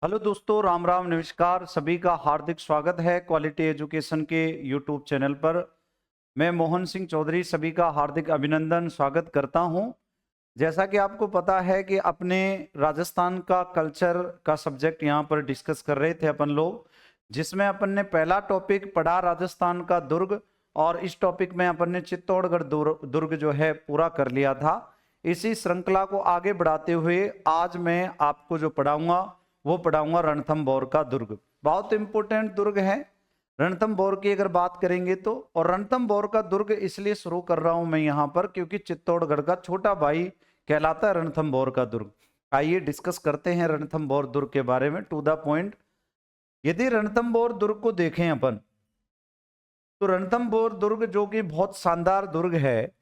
Hello दोस्तों, राम राम नमस्कार। सभी का हार्दिक स्वागत है क्वालिटी एजुकेशन के यूट्यूब चैनल पर। मैं मोहन सिंह चौधरी सभी का हार्दिक अभिनंदन स्वागत करता हूं। जैसा कि आपको पता है कि अपने राजस्थान का कल्चर का सब्जेक्ट यहां पर डिस्कस कर रहे थे अपन लोग, जिसमें अपन ने पहला टॉपिक पढ़ा राजस्थान का दुर्ग, और इस टॉपिक में अपन ने चित्तौड़गढ़ दुर्ग जो है पूरा कर लिया था। इसी श्रृंखला को आगे बढ़ाते हुए आज मैं आपको जो पढ़ाऊंगा वो पढ़ाऊंगा रणथंभौर का दुर्ग। बहुत इंपॉर्टेंट दुर्ग है रणथंभौर की अगर बात करेंगे तो। और रणथंभौर का दुर्ग इसलिए शुरू कर रहा हूं मैं यहां पर क्योंकि चित्तौड़गढ़ का छोटा भाई कहलाता है रणथंभौर का दुर्ग। आइए डिस्कस करते हैं रणथंभौर दुर्ग के बारे में टू द पॉइंट। यदि रणथंभौर दुर्ग को देखें अपन, तो रणथंभौर दुर्ग जो कि बहुत शानदार दुर्ग है,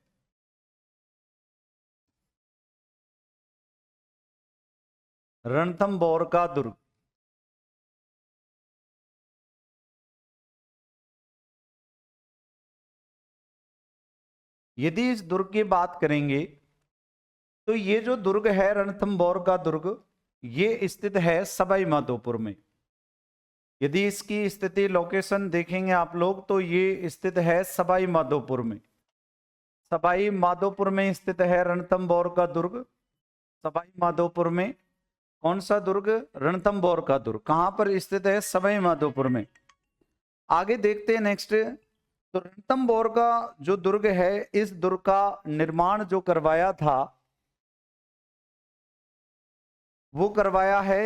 रणथंभौर का दुर्ग, यदि इस दुर्ग की बात करेंगे तो ये जो दुर्ग है रणथंभौर का दुर्ग, ये स्थित है सवाई माधोपुर में। यदि इसकी स्थिति लोकेशन देखेंगे आप लोग तो ये स्थित है सवाई माधोपुर में। सवाई माधोपुर में स्थित है रणथंभौर का दुर्ग। सवाई माधोपुर में कौन सा दुर्ग? रणथंभौर का दुर्ग। कहां पर स्थित है? सवाई माधोपुर में। आगे देखते हैं नेक्स्ट। तो रणथंभौर का जो दुर्ग है, इस दुर्ग का निर्माण जो करवाया था वो करवाया है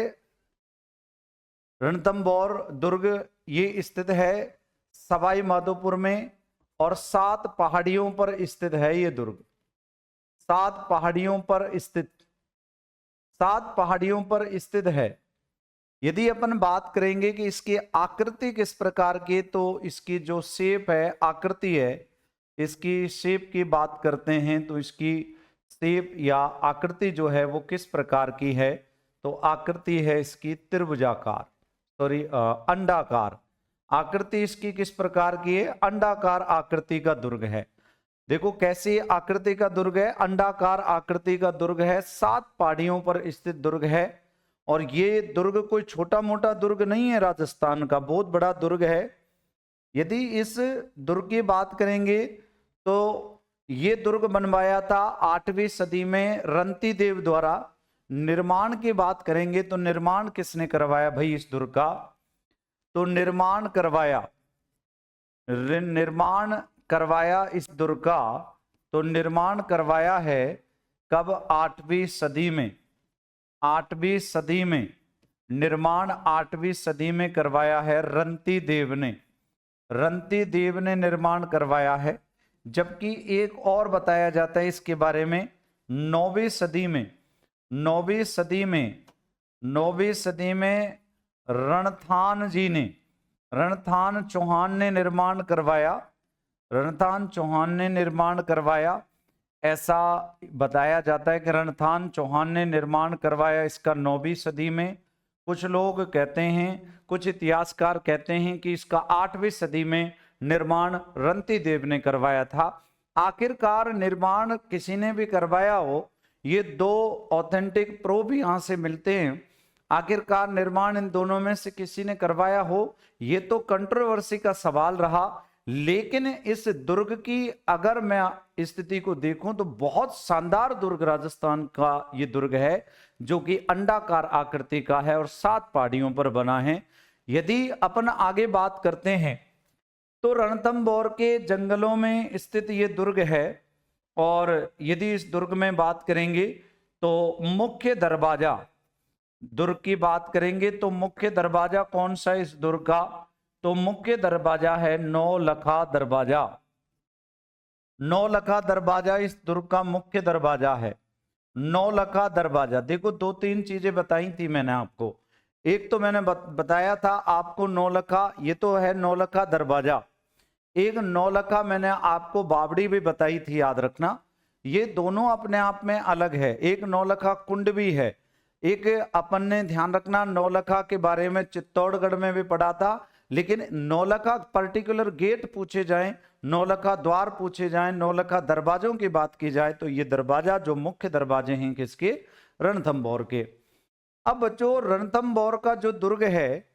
रणथंभौर दुर्ग। ये स्थित है सवाई माधोपुर में और 7 पहाड़ियों पर स्थित है ये दुर्ग। 7 पहाड़ियों पर स्थित, 7 पहाड़ियों पर स्थित है। यदि अपन बात करेंगे कि इसकी आकृति किस प्रकार की, तो इसकी जो शेप है, आकृति है, इसकी शेप की बात करते हैं तो इसकी शेप या आकृति जो है वो किस प्रकार की है, तो आकृति है इसकी त्रिभुजाकार, सॉरी अंडाकार। आकृति इसकी किस प्रकार की है? अंडाकार आकृति का दुर्ग है। देखो कैसी आकृति का दुर्ग है, अंडाकार आकृति का दुर्ग है, 7 पहाड़ियों पर स्थित दुर्ग है। और ये दुर्ग कोई छोटा मोटा दुर्ग नहीं है, राजस्थान का बहुत बड़ा दुर्ग है। यदि इस दुर्ग की बात करेंगे तो ये दुर्ग बनवाया था 8वीं सदी में रंती देव द्वारा। निर्माण की बात करेंगे तो निर्माण किसने करवाया भाई इस दुर्ग का? तो निर्माण करवाया इस दुर्ग का, तो निर्माण करवाया है कब? 8वीं सदी में। 8वीं सदी में निर्माण 8वीं सदी में करवाया है रंती देव ने। रंती देव ने निर्माण करवाया है। जबकि एक और बताया जाता है इसके बारे में 9वीं सदी में। 9वीं सदी में 9वीं सदी में रणथान जी ने, रणथान चौहान ने निर्माण करवाया। रणथान चौहान ने निर्माण करवाया, ऐसा बताया जाता है कि रणथान चौहान ने निर्माण करवाया इसका 9वीं सदी में। कुछ लोग कहते हैं, कुछ इतिहासकार कहते हैं कि इसका 8वीं सदी में निर्माण रंती देव ने करवाया था। आखिरकार निर्माण किसी ने भी करवाया हो, ये 2 ऑथेंटिक प्रूफ यहां से मिलते हैं। आखिरकार निर्माण इन दोनों में से किसी ने करवाया हो, ये तो कंट्रोवर्सी का सवाल रहा। लेकिन इस दुर्ग की अगर मैं स्थिति को देखूं तो बहुत शानदार दुर्ग राजस्थान का ये दुर्ग है, जो कि अंडाकार आकृति का है और 7 पहाड़ियों पर बना है। यदि अपन आगे बात करते हैं तो रणथंभौर के जंगलों में स्थित ये दुर्ग है। और यदि इस दुर्ग में बात करेंगे तो मुख्य दरवाजा, दुर्ग की बात करेंगे तो मुख्य दरवाजा कौन सा है इस दुर्ग का? तो मुख्य दरवाजा है नौलखा दरवाजा। नौलखा दरवाजा इस दुर्ग का मुख्य दरवाजा है। नौलखा दरवाजा, देखो 2-3 चीजें बताई थी मैंने आपको। एक तो मैंने बताया था आपको नौलखा, ये तो है नौलखा दरवाजा। एक नौलखा मैंने आपको बावड़ी भी बताई थी, याद रखना। ये दोनों अपने आप में अलग है। एक नौलखा कुंड भी है। एक अपन ने ध्यान रखना नौलखा के बारे में चित्तौड़गढ़ में भी पढ़ा था, लेकिन नौलखा पर्टिकुलर गेट पूछे जाएं, नौलखा द्वार पूछे जाएं, नौलखा दरवाजों की बात की जाए तो ये दरवाजा जो मुख्य दरवाजे हैं किसके? रणथंभौर के। अब बच्चों रणथंभौर का जो दुर्ग है,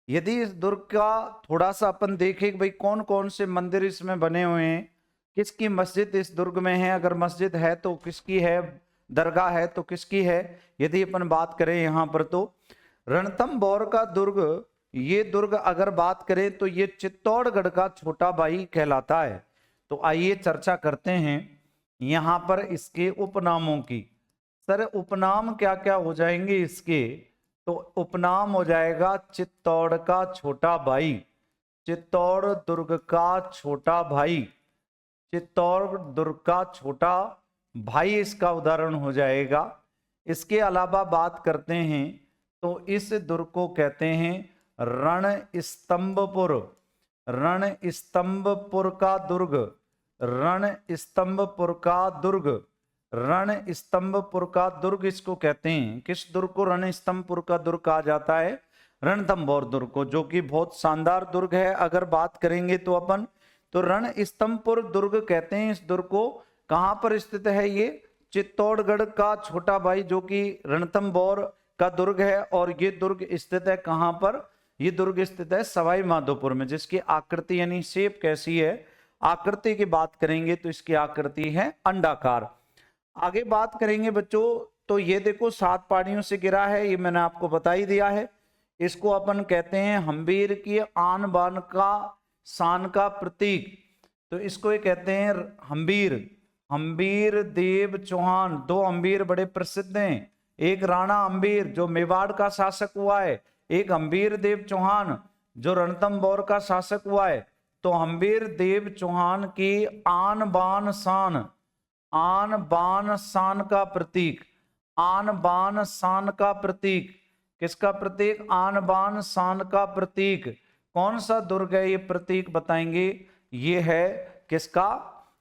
यदि इस दुर्ग का थोड़ा सा अपन देखें कि भाई कौन कौन से मंदिर इसमें बने हुए हैं, किसकी मस्जिद इस दुर्ग में है, अगर मस्जिद है तो किसकी है, दरगाह है तो किसकी है, यदि अपन बात करें यहाँ पर तो रणथंभौर का दुर्ग, ये दुर्ग अगर बात करें तो ये चित्तौड़गढ़ का छोटा भाई कहलाता है। तो आइए चर्चा करते हैं यहाँ पर इसके उपनामों की। सर उपनाम क्या क्या हो जाएंगे इसके, तो उपनाम हो जाएगा चित्तौड़ का छोटा भाई, चित्तौड़ दुर्ग का छोटा भाई, चित्तौड़ दुर्ग का छोटा भाई इसका उदाहरण हो जाएगा। इसके अलावा बात करते हैं तो इस दुर्ग को कहते हैं रणस्तंभपुर, रणस्तंभपुर का दुर्ग, रणस्तंभपुर का दुर्ग, रणस्तंभपुर का दुर्ग इसको कहते हैं। किस दुर्ग को रणस्तंभपुर का दुर्ग कहा जाता है? रणथंभौर दुर्ग को, जो कि बहुत शानदार दुर्ग है। अगर बात करेंगे तो अपन तो रणस्तंभपुर दुर्ग कहते हैं इस दुर्ग को। कहां पर स्थित है ये? चित्तौड़गढ़ का छोटा भाई जो कि रणथंभौर का दुर्ग है। और ये दुर्ग स्थित है कहां पर? ये दुर्ग स्थित है सवाई माधोपुर में, जिसकी आकृति यानी शेप कैसी है, आकृति की बात करेंगे तो इसकी आकृति है अंडाकार। आगे बात करेंगे बच्चों तो ये देखो 7 पहाड़ियों से घिरा है, ये मैंने आपको बता ही दिया है। इसको अपन कहते हैं हम्बीर की आन बान का शान का प्रतीक, तो इसको ये कहते हैं हम्बीर। हम्बीर देव चौहान, 2 हम्बीर बड़े प्रसिद्ध हैं, एक राणा हम्बीर जो मेवाड़ का शासक हुआ है, एक हम्बीर देव चौहान जो रणथंभौर का शासक हुआ है। तो हम्बीर देव चौहान की आन बान शान, आन बान शान का प्रतीक, आन बान शान का प्रतीक, किसका प्रतीक? आन बान शान का प्रतीक। कौन सा दुर्ग है ये प्रतीक बताएंगे? ये है किसका?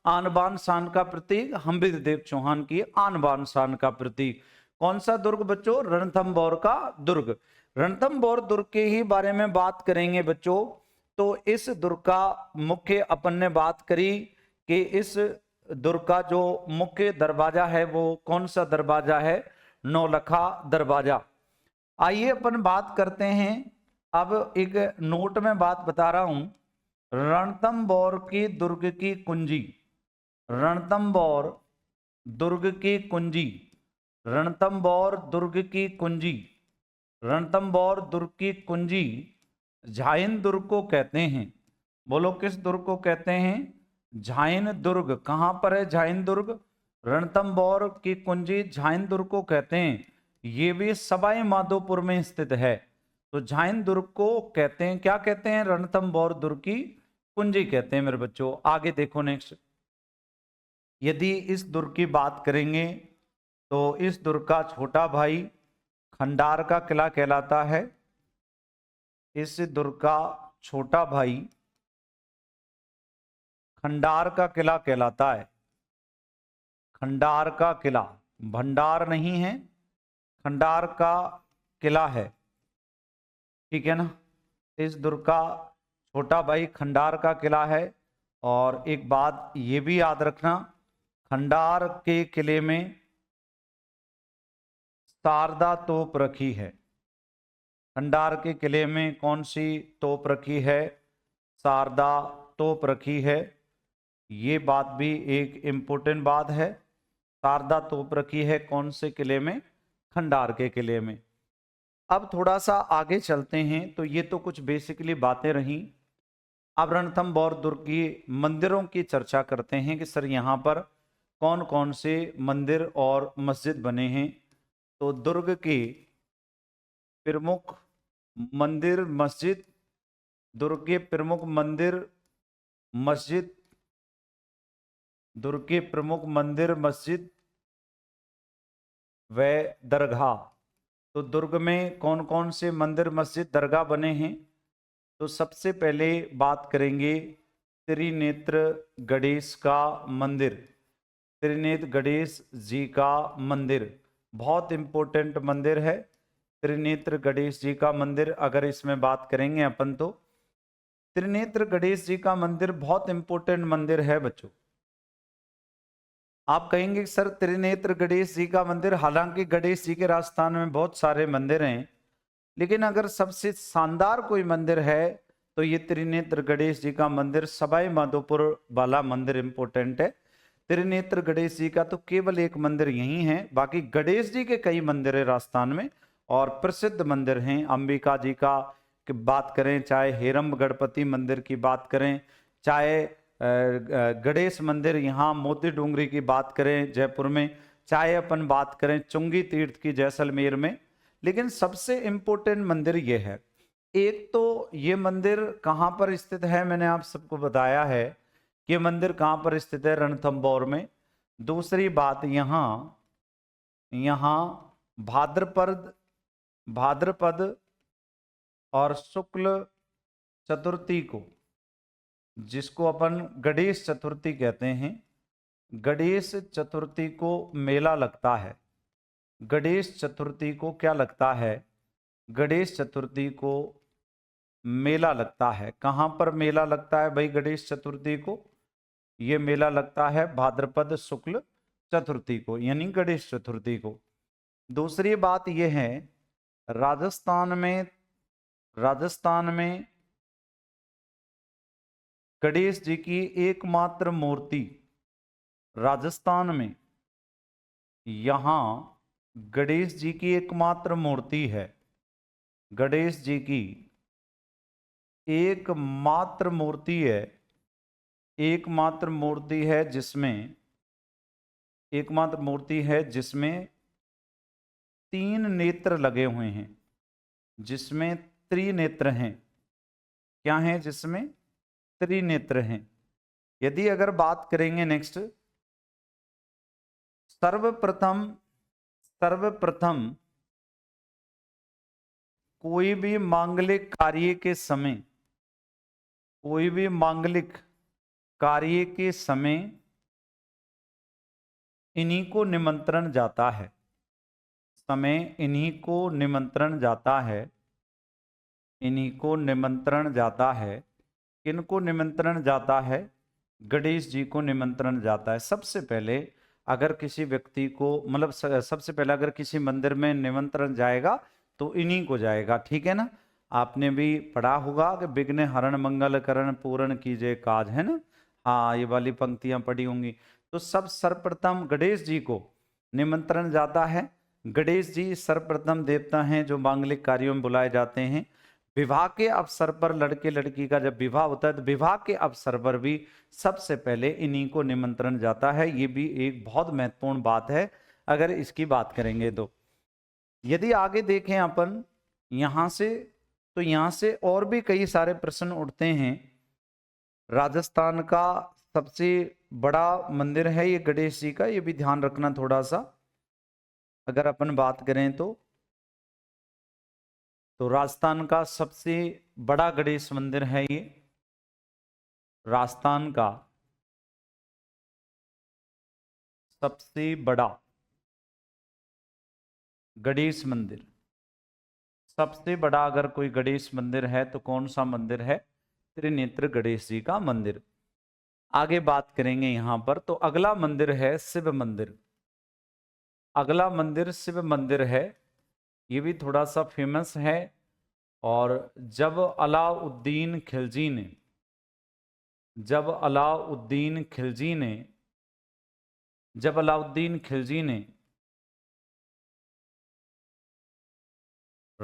आन बान शान का प्रतीक हम्बीर देव चौहान की आन बान शान का प्रतीक। कौन सा दुर्ग बच्चों? रणथंभौर का दुर्ग। रणथंभौर दुर्ग के ही बारे में बात करेंगे बच्चों। तो इस दुर्ग का मुख्य अपन ने बात करी कि इस दुर्ग का जो मुख्य दरवाजा है वो कौन सा दरवाजा है? नौलखा दरवाजा। आइए अपन बात करते हैं, अब एक नोट में बात बता रहा हूं, रणथंभौर की दुर्ग की कुंजी, रणथंभौर दुर्ग की कुंजी, रणथंभौर दुर्ग की कुंजी, रणथंभौर दुर्ग की कुंजी झाइन दुर्ग को कहते हैं। बोलो किस दुर्ग को कहते हैं? झाइन दुर्ग। कहां पर है झाइन दुर्ग? रणथंभौर की कुंजी झाइन दुर्ग को कहते हैं। ये भी सवाई माधोपुर में स्थित है। तो झाइन दुर्ग को कहते हैं, क्या कहते हैं? रणथंभौर दुर्ग की कुंजी कहते हैं मेरे बच्चों। आगे देखो नेक्स्ट, यदि इस दुर्ग की बात करेंगे तो इस दुर्ग का छोटा भाई खंडार का किला कहलाता है। इस दुर्ग का छोटा भाई खंडार का किला कहलाता है। खंडार का किला, भंडार नहीं है, खंडार का किला है, ठीक है ना। इस दुर्ग का छोटा भाई खंडार का किला है। और एक बात ये भी याद रखना, खंडार के किले में शारदा तोप रखी है। खंडार के किले में कौन सी तोप रखी है? शारदा तोप रखी है। ये बात भी एक इम्पोर्टेंट बात है। शारदा तोप रखी है कौन से किले में? खंडार के किले में। अब थोड़ा सा आगे चलते हैं, तो ये तो कुछ बेसिकली बातें रहीं। अब रणथंभौर दुर्ग की मंदिरों की चर्चा करते हैं कि सर यहाँ पर कौन कौन से मंदिर और मस्जिद बने हैं। तो दुर्ग के प्रमुख मंदिर मस्जिद, दुर्ग के प्रमुख मंदिर मस्जिद, दुर्ग के प्रमुख मंदिर मस्जिद व दरगाह। तो दुर्ग में कौन कौन से मंदिर मस्जिद दरगाह बने हैं? तो सबसे पहले बात करेंगे त्रिनेत्र गणेश का मंदिर, त्रिनेत्र गणेश जी का मंदिर बहुत इंपॉर्टेंट मंदिर है। त्रिनेत्र गणेश जी का मंदिर अगर इसमें बात करेंगे अपन तो त्रिनेत्र गणेश जी का मंदिर बहुत इंपॉर्टेंट मंदिर है बच्चों। आप कहेंगे सर त्रिनेत्र गणेश जी का मंदिर, हालांकि गणेश जी के राजस्थान में बहुत सारे मंदिर हैं, लेकिन अगर सबसे शानदार कोई मंदिर है तो ये त्रिनेत्र गणेश जी का मंदिर, सवाई माधोपुर वाला मंदिर इंपोर्टेंट है। त्रिनेत्र गणेश जी का तो केवल एक मंदिर यही है, बाकी गणेश जी के कई मंदिर है राजस्थान में और प्रसिद्ध मंदिर हैं। अंबिका जी का की बात करें, चाहे हेरम्ब गणपति मंदिर की बात करें, चाहे गणेश मंदिर यहाँ मोती डूंगरी की बात करें जयपुर में, चाहे अपन बात करें चुंगी तीर्थ की जैसलमेर में, लेकिन सबसे इंपॉर्टेंट मंदिर ये है। एक तो ये मंदिर कहाँ पर स्थित है, मैंने आप सबको बताया है कि मंदिर कहाँ पर स्थित है, रणथंभौर में। दूसरी बात यहाँ भाद्रपद और शुक्ल चतुर्थी को, जिसको अपन गणेश चतुर्थी कहते हैं, गणेश चतुर्थी को मेला लगता है। गणेश चतुर्थी को क्या लगता है, गणेश चतुर्थी को मेला लगता है। कहाँ पर मेला लगता है भाई गणेश चतुर्थी को? ये मेला लगता है भाद्रपद शुक्ल चतुर्थी को, यानी गणेश चतुर्थी को। दूसरी बात यह है, राजस्थान में गणेश जी की एकमात्र मूर्ति, राजस्थान में यहां गणेश जी की एकमात्र मूर्ति है। गणेश जी की एकमात्र मूर्ति है, एकमात्र मूर्ति है जिसमें 3 नेत्र लगे हुए हैं, जिसमें त्रिनेत्र हैं। क्या हैं? जिसमें त्रिनेत्र हैं। यदि अगर बात करेंगे नेक्स्ट, सर्वप्रथम कोई भी मांगलिक कार्य के समय इन्हीं को निमंत्रण जाता है। इन्हीं को निमंत्रण जाता है। किनको निमंत्रण जाता है? गणेश जी को निमंत्रण जाता है। सबसे पहले अगर किसी व्यक्ति को, मतलब सबसे पहले अगर किसी मंदिर में निमंत्रण जाएगा तो इन्हीं को जाएगा, ठीक है ना। आपने भी पढ़ा होगा कि विघ्न हरण मंगल करण पूर्ण कीजिए काज, है ना। हाँ, ये वाली पंक्तियां पढ़ी होंगी। तो सब सर्वप्रथम गणेश जी को निमंत्रण जाता है। गणेश जी सर्वप्रथम देवता हैं जो मांगलिक कार्यों में बुलाए जाते हैं। विवाह के अवसर पर, लड़के लड़की का जब विवाह होता है तो विवाह के अवसर पर भी सबसे पहले इन्हीं को निमंत्रण जाता है। ये भी एक बहुत महत्वपूर्ण बात है अगर इसकी बात करेंगे तो। यदि आगे देखें अपन यहां से, तो यहां से और भी कई सारे प्रश्न उठते हैं। राजस्थान का सबसे बड़ा मंदिर है ये गणेश जी का, ये भी ध्यान रखना थोड़ा सा। अगर अपन बात करें तो राजस्थान का सबसे बड़ा गणेश मंदिर है ये, राजस्थान का सबसे बड़ा गणेश मंदिर। सबसे बड़ा अगर कोई गणेश मंदिर है तो कौन सा मंदिर है? त्रिनेत्र गणेश जी का मंदिर। आगे बात करेंगे यहां पर, तो अगला मंदिर है शिव मंदिर। अगला मंदिर शिव मंदिर है, ये भी थोड़ा सा फेमस है। और जब अलाउद्दीन खिलजी ने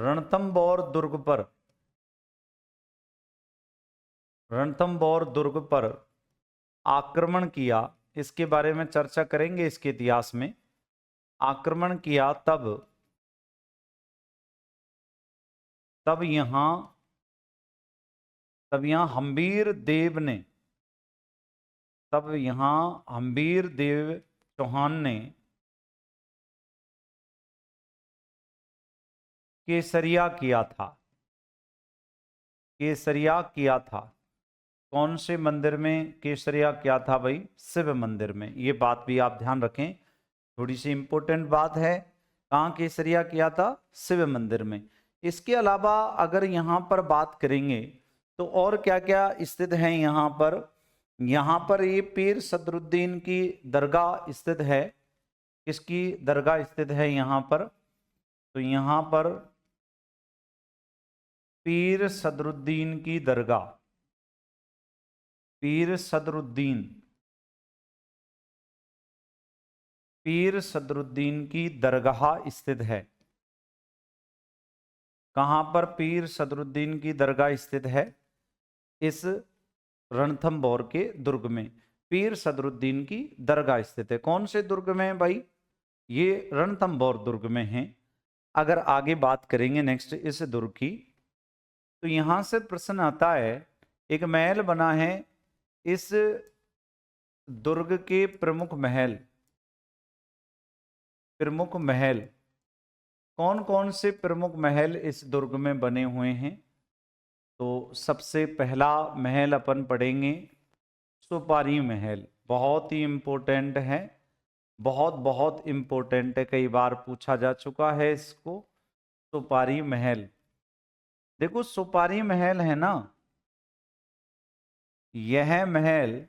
रणथंभौर दुर्ग पर आक्रमण किया, इसके बारे में चर्चा करेंगे इसके इतिहास में। आक्रमण किया तब यहाँ हम्बीर देव चौहान ने केसरिया किया था। कौन से मंदिर में केसरिया किया था भाई? शिव मंदिर में। ये बात भी आप ध्यान रखें, थोड़ी सी इंपॉर्टेंट बात है। कहाँ केसरिया किया था? शिव मंदिर में। इसके अलावा अगर यहाँ पर बात करेंगे तो और क्या क्या स्थित है यहाँ पर, यहां पर ये पीर सदरुद्दीन की दरगाह स्थित है। किसकी दरगाह स्थित है यहां पर? तो यहां पर पीर सदरुद्दीन की दरगाह, पीर सदरुद्दीन, पीर सदरुद्दीन की दरगाह स्थित है। कहां पर पीर सदरुद्दीन की दरगाह स्थित है? इस रणथंभौर के दुर्ग में पीर सदरुद्दीन की दरगाह स्थित है। कौन से दुर्ग में है भाई? ये रणथंभौर दुर्ग में है। अगर आगे बात करेंगे नेक्स्ट इस दुर्ग की, तो यहां से प्रश्न आता है, एक महल बना है इस दुर्ग के प्रमुख महल, प्रमुख महल कौन कौन से प्रमुख महल इस दुर्ग में बने हुए हैं? तो सबसे पहला महल अपन पढ़ेंगे सुपारी महल। बहुत ही इंपॉर्टेंट है, बहुत बहुत इंपॉर्टेंट है, कई बार पूछा जा चुका है इसको। सुपारी महल, देखो सुपारी महल है ना, यह महल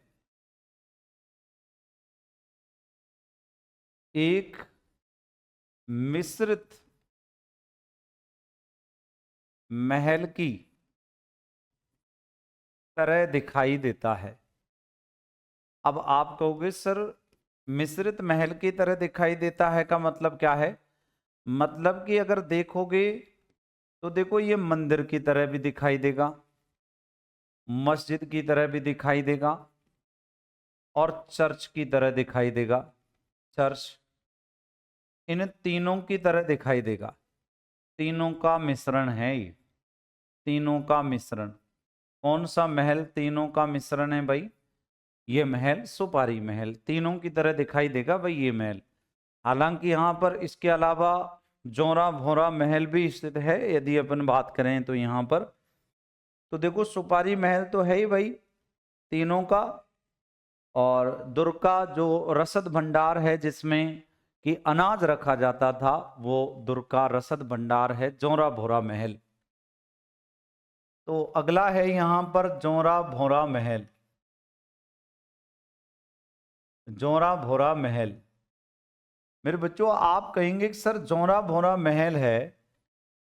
एक मिश्रित महल की तरह दिखाई देता है। अब आप कहोगे सर मिश्रित महल की तरह दिखाई देता है का मतलब क्या है? मतलब कि अगर देखोगे तो देखो ये मंदिर की तरह भी दिखाई देगा, मस्जिद की तरह भी दिखाई देगा और चर्च की तरह दिखाई देगा। चर्च, इन तीनों की तरह दिखाई देगा। तीनों का मिश्रण है ये, तीनों का मिश्रण। कौन सा महल तीनों का मिश्रण है भाई? ये महल सुपारी महल तीनों की तरह दिखाई देगा भाई ये महल। हालांकि यहाँ पर इसके अलावा जोरा भोरा महल भी स्थित है यदि अपन बात करें तो यहाँ पर। तो देखो सुपारी महल तो है ही भाई तीनों का, और दुर्ग का जो रसद भंडार है जिसमें कि अनाज रखा जाता था वो दुर्ग का रसद भंडार है जोरा भोरा महल। तो अगला है यहाँ पर जोरा भोरा महल, जोरा भोरा महल। मेरे बच्चों आप कहेंगे कि सर जोरा भोरा महल है,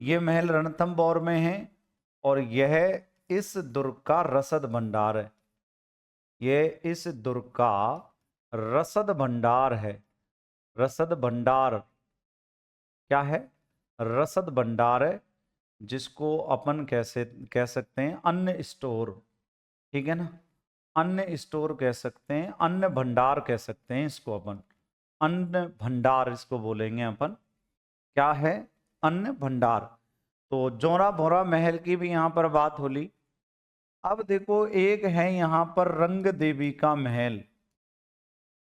ये महल रणथंभौर में है और यह इस दुर्ग का रसद भंडार है, यह इस दुर्ग का रसद भंडार है। रसद भंडार क्या है? रसद भंडार है, जिसको अपन कैसे कह सकते हैं अन्न स्टोर, ठीक है ना, अन्न स्टोर कह सकते हैं, अन्न भंडार कह सकते हैं इसको अपन, अन्न भंडार इसको बोलेंगे अपन। क्या है? अन्न भंडार। तो जोरा भोरा महल की भी यहां पर बात हो ली। अब देखो एक है यहां पर रंग देवी का महल,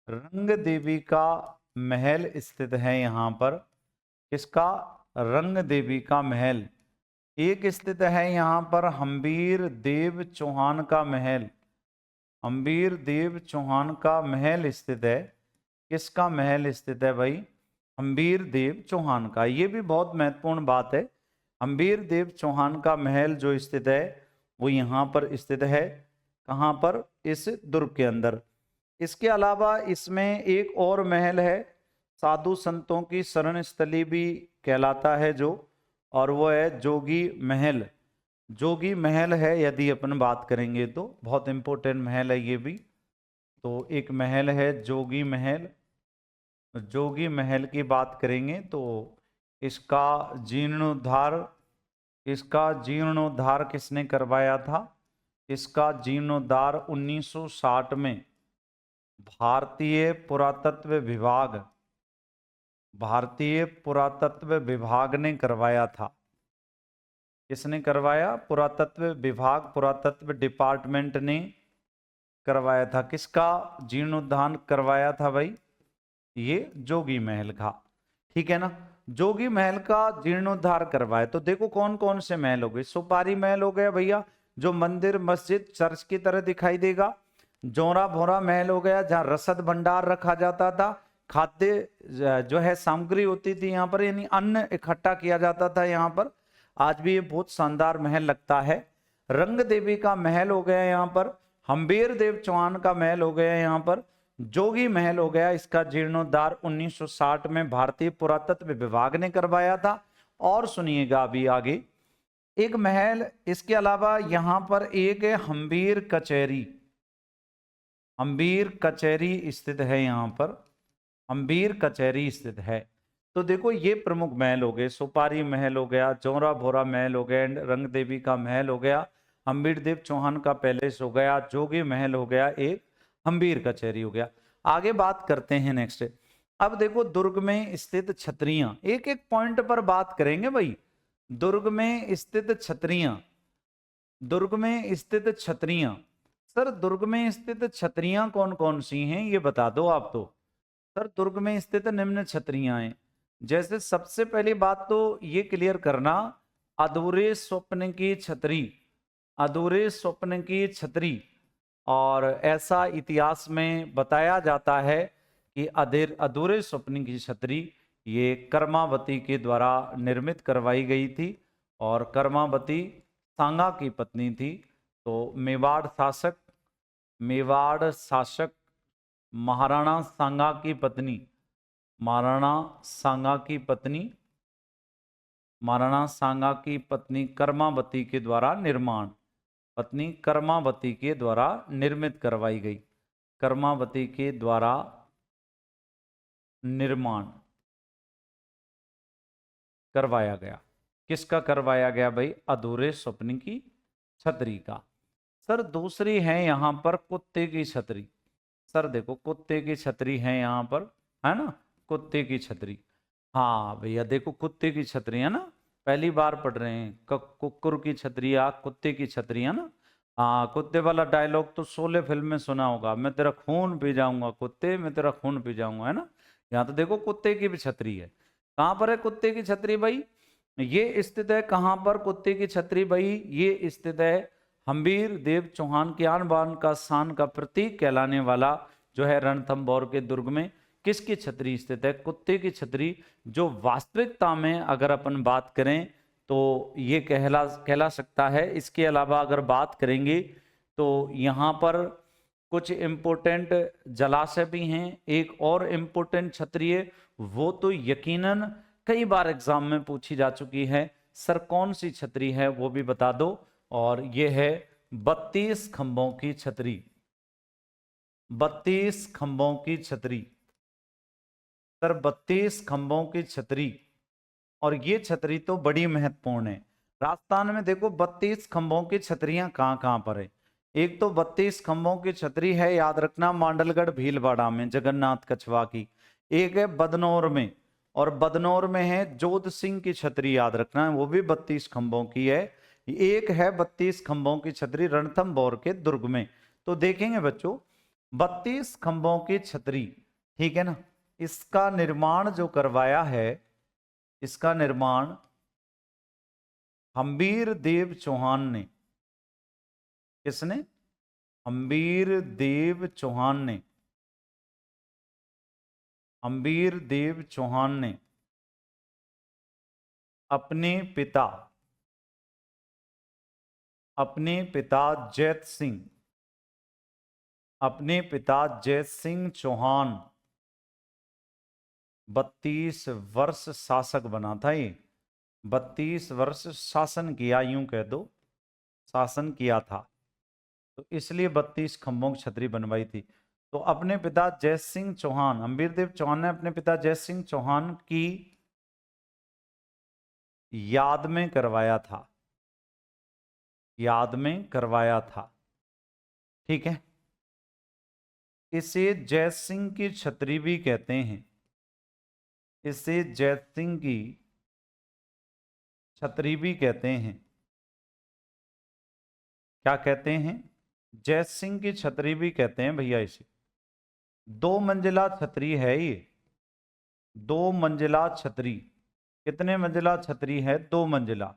रंग देवी का महल स्थित है यहां पर। किसका? रंग देवी का महल। एक स्थित है यहां पर हम्बीर देव चौहान का महल, हम्बीर देव चौहान का महल स्थित है। किसका महल स्थित है भाई? हम्बीर देव चौहान का। ये भी बहुत महत्वपूर्ण बात है, हम्बीर देव चौहान का महल जो स्थित है वो यहाँ पर स्थित है। कहाँ पर? इस दुर्ग के अंदर। इसके अलावा इसमें एक और महल है, साधु संतों की शरण स्थली भी कहलाता है जो, और वो है जोगी महल। जोगी महल है यदि अपन बात करेंगे तो बहुत इंपॉर्टेंट महल है ये भी। तो एक महल है जोगी महल, जोगी महल की बात करेंगे तो इसका जीर्णोद्धार, इसका जीर्णोद्धार किसने करवाया था? इसका जीर्णोद्धार 1960 में भारतीय पुरातत्व विभाग, भारतीय पुरातत्व विभाग ने करवाया था। किसने करवाया? पुरातत्व विभाग, पुरातत्व डिपार्टमेंट ने करवाया था। किसका जीर्णोद्धार करवाया था भाई? ये जोगी महल का, ठीक है ना। जोगी महल का जीर्णोद्धार करवाया। तो देखो कौन कौन से महल हो गए। सुपारी महल हो गया भैया जो मंदिर मस्जिद चर्च की तरह दिखाई देगा। जोरा भोरा महल हो गया जहां रसद भंडार रखा जाता था, खाद्य जो है सामग्री होती थी यहाँ पर, यानी अन्न इकट्ठा किया जाता था यहाँ पर। आज भी ये बहुत शानदार महल लगता है। रंग देवी का महल हो गया यहाँ पर हम्बीर देव चौहान का महल हो गया यहाँ पर, जोगी महल हो गया, इसका जीर्णोद्धार 1960 में भारतीय पुरातत्व विभाग ने करवाया था। और सुनिएगा अभी आगे एक महल, इसके अलावा यहां पर एक है हम्बीर कचहरी, हम्बीर कचहरी स्थित है यहाँ पर, हम्बीर कचहरी स्थित है। तो देखो ये प्रमुख महल हो गए, सुपारी महल हो गया, चौरा भोरा महल हो गया, रंग देवी का महल हो गया, हम्बीर देव चौहान का पैलेस हो गया, जोगी महल हो गया, एक हम्बीर कचहरी हो गया। आगे बात करते हैं नेक्स्ट। अब देखो दुर्ग में स्थित छतरियां, एक एक पॉइंट पर बात करेंगे भाई। दुर्ग में स्थित छतरियां, दुर्ग में स्थित छतरियां, सर दुर्ग में स्थित छतरियां कौन कौन सी हैं ये बता दो आप तो। सर दुर्ग में स्थित निम्न छतरियां हैं, जैसे सबसे पहली बात तो ये क्लियर करना, अधूरे स्वप्न की छतरी, अधूरे स्वप्न की छतरी। और ऐसा इतिहास में बताया जाता है कि अधूरे स्वप्न की छतरी ये कर्मावती के द्वारा निर्मित करवाई गई थी, और कर्मावती सांगा की पत्नी थी। तो मेवाड़ शासक महाराणा सांगा की पत्नी, महाराणा सांगा की पत्नी, महाराणा सांगा की पत्नी कर्मावती के द्वारा निर्माण, पत्नी कर्मावती के द्वारा निर्मित करवाई गई, कर्मावती के द्वारा निर्माण करवाया गया। किसका करवाया गया भाई? अधूरे स्वप्न की छतरी का। सर दूसरी है यहां पर कुत्ते की छतरी। सर देखो कुत्ते की छतरी है यहां पर, है ना, कुत्ते की छतरी। हाँ भैया देखो कुत्ते की छतरी है ना, पहली बार पढ़ रहे हैं, कुकुर की छतरी या कुत्ते की छतरी है ना। हाँ कुत्ते वाला डायलॉग तो शोले फिल्म में सुना होगा, मैं तेरा खून पी जाऊंगा कुत्ते, मैं तेरा खून पी जाऊंगा, है ना। यहाँ तो देखो कुत्ते की भी छतरी है। कहाँ पर है कुत्ते की छतरी भाई? ये स्थित है कहाँ पर कुत्ते की छतरी भाई? ये स्थित है हम्बीर देव चौहान की आन बान का शान का प्रतीक कहलाने वाला जो है रणथंभौर के दुर्ग में किसकी छतरी स्थित है? कुत्ते की छतरी। जो वास्तविकता में अगर अपन बात करें तो ये कहला सकता है। इसके अलावा अगर बात करेंगे तो यहाँ पर कुछ इम्पोर्टेंट जलाशय भी हैं। एक और इम्पोर्टेंट छतरी है, वो तो यकीनन कई बार एग्जाम में पूछी जा चुकी है। सर कौन सी छतरी है वो भी बता दो। और ये है 32 खंभों की छतरी, 32 खंभों की छतरी। सर 32 खंभों की छतरी, और ये छतरी तो बड़ी महत्वपूर्ण है। राजस्थान में देखो 32 खंभों की छतरियां कहाँ कहाँ पर है। एक तो 32 खंभों की छतरी है, याद रखना, मांडलगढ़ भीलवाड़ा में जगन्नाथ कछवा की। एक है बदनौर में, और बदनौर में है जोध सिंह की छतरी, याद रखना है, वो भी 32 खंभों की है। एक है 32 खंभों की छतरी रणथंभौर के दुर्ग में। तो देखेंगे बच्चों 32 खंभों की छतरी, ठीक है ना, इसका निर्माण जो करवाया है, इसका निर्माण हम्बीर देव चौहान ने। किसने? हम्बीर देव चौहान ने, हम्बीर देव चौहान ने अपने पिता, अपने पिता जैत सिंह, अपने पिता जैत सिंह चौहान 32 वर्ष शासक बना था ये, 32 वर्ष शासन किया, यूं कह दो शासन किया था, तो इसलिए 32 खंभों की छतरी बनवाई थी। तो अपने पिता जय सिंह चौहान, हम्बीर देव चौहान ने अपने पिता जय सिंह चौहान की याद में करवाया था, याद में करवाया था, ठीक है। इसे जय सिंह की छतरी भी कहते हैं, इसे जय सिंह की छतरी भी कहते हैं। क्या कहते हैं? जय सिंह की छतरी भी कहते हैं भैया इसे। 2 मंजिला छतरी है ये, 2 मंजिला छतरी। कितने मंजिला छतरी है? 2 मंजिला।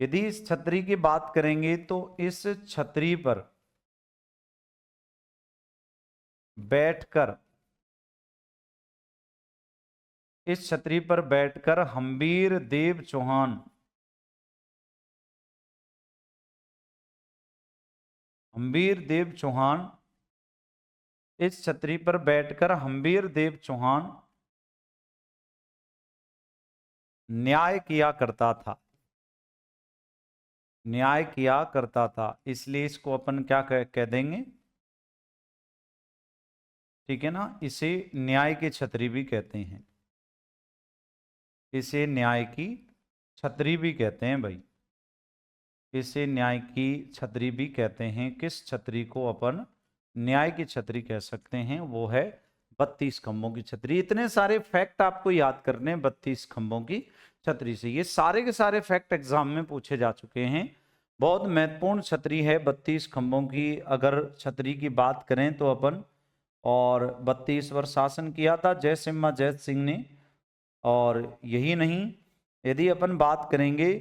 यदि इस छतरी की बात करेंगे तो इस छतरी पर बैठकर, इस छतरी पर बैठकर हम्बीर देव चौहान हम्बीर देव चौहान, इस छतरी पर बैठकर हम्बीर देव चौहान न्याय किया करता था, न्याय किया करता था, इसलिए इसको अपन क्या कह देंगे, ठीक है ना, इसे न्याय की छतरी भी कहते हैं, इसे न्याय की छतरी भी कहते हैं भाई, इसे न्याय की छतरी भी कहते हैं। किस छतरी को अपन न्याय की छतरी कह सकते हैं, वो है 32 खंभों की छतरी। इतने सारे फैक्ट आपको याद करने 32 खंभों की छतरी से, ये सारे के सारे फैक्ट एग्जाम में पूछे जा चुके हैं। बहुत महत्वपूर्ण छतरी है 32 खंभों की। अगर छतरी की बात करें तो अपन, और 32 वर्ष शासन किया था जयसिम्हा जैत सिंह ने। और यही नहीं, यदि अपन बात करेंगे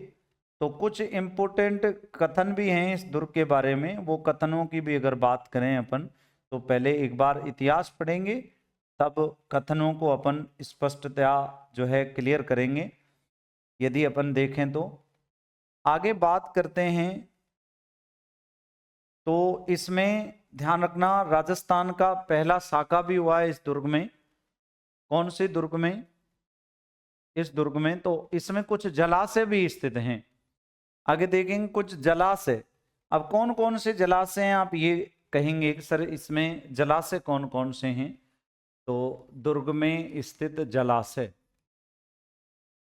तो कुछ इम्पोर्टेंट कथन भी हैं इस दुर्ग के बारे में, वो कथनों की भी अगर बात करें अपन, तो पहले एक बार इतिहास पढ़ेंगे, तब कथनों को अपन स्पष्टता जो है क्लियर करेंगे। यदि अपन देखें तो आगे बात करते हैं, तो इसमें ध्यान रखना राजस्थान का पहला साका भी हुआ है इस दुर्ग में। कौन से दुर्ग में? इस दुर्ग में। तो इसमें कुछ जलाशय भी स्थित हैं, आगे देखेंगे कुछ जलाशय। अब कौन कौन से जलाशय हैं आप ये कहेंगे कि सर इसमें जलाशय कौन कौन से हैं, तो दुर्ग में स्थित जलाशय,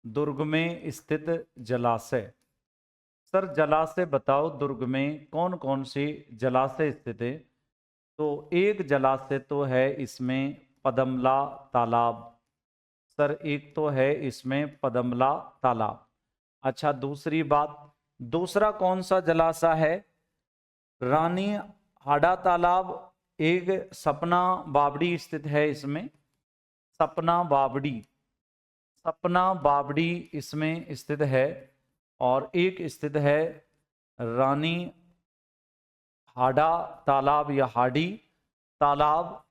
दुर्ग में स्थित जलाशय, सर जलाशय बताओ दुर्ग में कौन कौन से जलाशय स्थित है। तो एक जलाशय तो है इसमें पदमला तालाब, सर एक तो है इसमें पदमला तालाब। अच्छा दूसरी बात, दूसरा कौन सा जलाशय है? रानी हाड़ा तालाब, एक सपना बावड़ी स्थित है इसमें, सपना बावड़ी, सपना बावड़ी इसमें स्थित है। और एक स्थित है रानी हाड़ा तालाब या हाड़ी तालाब,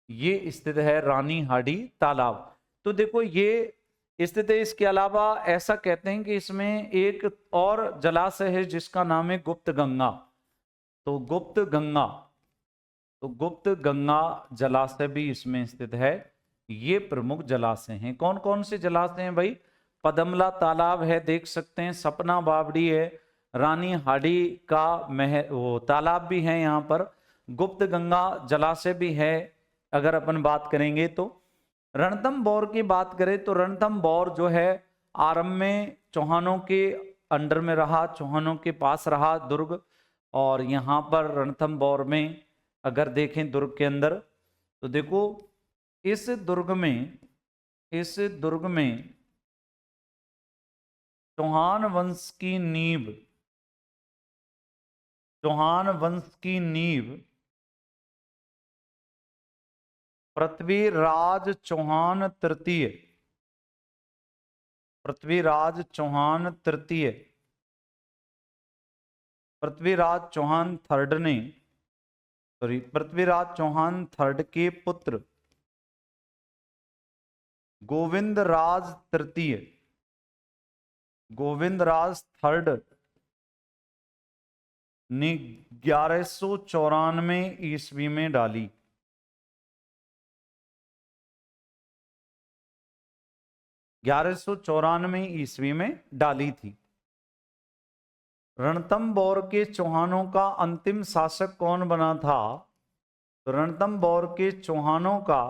ये स्थित है रानी हाड़ी तालाब। तो देखो ये स्थित है। इसके अलावा ऐसा कहते हैं कि इसमें एक और जलाशय है जिसका नाम है गुप्त गंगा। तो गुप्त गंगा, तो गुप्त गंगा जलाशय भी इसमें स्थित है। ये प्रमुख जलाशय हैं। कौन कौन से जलाशय हैं भाई? पदमला तालाब है, देख सकते हैं, सपना बावड़ी है, रानी हाड़ी का वो तालाब भी है यहाँ पर, गुप्त गंगा जलाशय भी है। अगर अपन बात करेंगे तो रणथंभौर की बात करें तो रणथंभौर जो है आरंभ में चौहानों के अंडर में रहा, चौहानों के पास रहा दुर्ग। और यहाँ पर रणथंभौर में अगर देखें दुर्ग के अंदर, तो देखो इस दुर्ग में, इस दुर्ग में चौहान वंश की नींव, चौहान वंश की नींव पृथ्वीराज चौहान तृतीय, पृथ्वीराज चौहान तृतीय, पृथ्वीराज चौहान थर्ड ने, सॉरी पृथ्वीराज चौहान थर्ड के पुत्र गोविंद राज तृतीय, गोविंद राज थर्ड ने 1194 ईस्वी में डाली, 1194 ईस्वी में डाली थी। रणथंभौर के चौहानों का अंतिम शासक कौन बना था? तो रणथंभौर के चौहानों का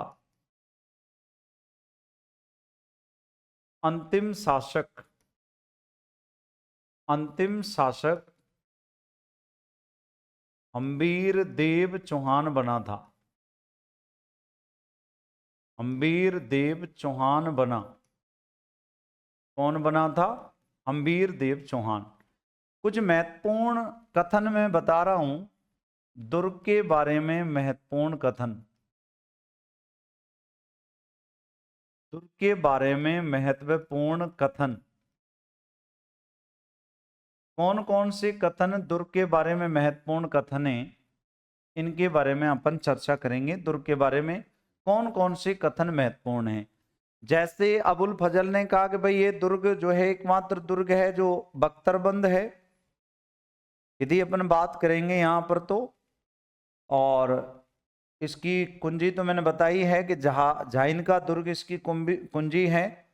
अंतिम शासक, अंतिम शासक हम्बीर देव चौहान बना था, हम्बीर देव चौहान बना। कौन बना था? हम्बीर देव चौहान। कुछ महत्वपूर्ण कथन मैं बता रहा हूं दुर्ग के बारे में, महत्वपूर्ण कथन, दुर्ग के बारे में महत्वपूर्ण कथन। कौन कौन से कथन दुर्ग के बारे में महत्वपूर्ण कथन है, इनके बारे में अपन चर्चा करेंगे। दुर्ग के बारे में कौन कौन से कथन महत्वपूर्ण हैं? जैसे अबुल फजल ने कहा कि भाई ये दुर्ग जो है एकमात्र दुर्ग है जो बख्तरबंद है, यदि अपन बात करेंगे यहाँ पर तो, और इसकी कुंजी तो मैंने बताई है कि झाइन का दुर्ग इसकी कुंजी है।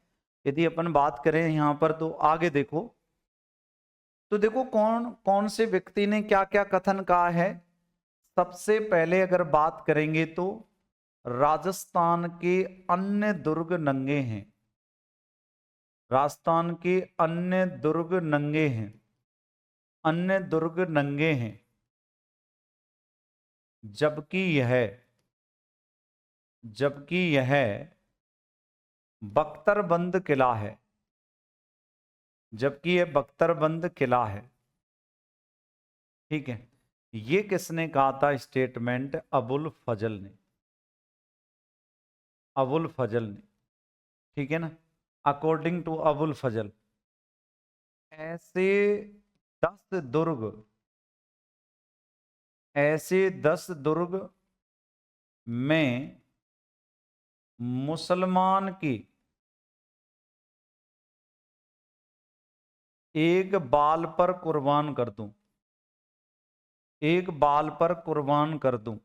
यदि अपन बात करें यहाँ पर तो आगे देखो, तो देखो कौन कौन से व्यक्ति ने क्या क्या कथन कहा है। सबसे पहले अगर बात करेंगे तो राजस्थान के अन्य दुर्ग नंगे हैं, राजस्थान के अन्य दुर्ग नंगे हैं, अन्य दुर्ग नंगे हैं, जबकि यह बख्तरबंद किला है, जबकि यह बख्तरबंद किला है। ठीक है, ये किसने कहा था स्टेटमेंट? अबुल फजल ने, अबुल फजल ने। ठीक है ना, अकॉर्डिंग टू अबुल फजल। ऐसे 10 दुर्ग में मुसलमान की एक बाल पर कुर्बान कर दूं, एक बाल पर कुर्बान कर दूं,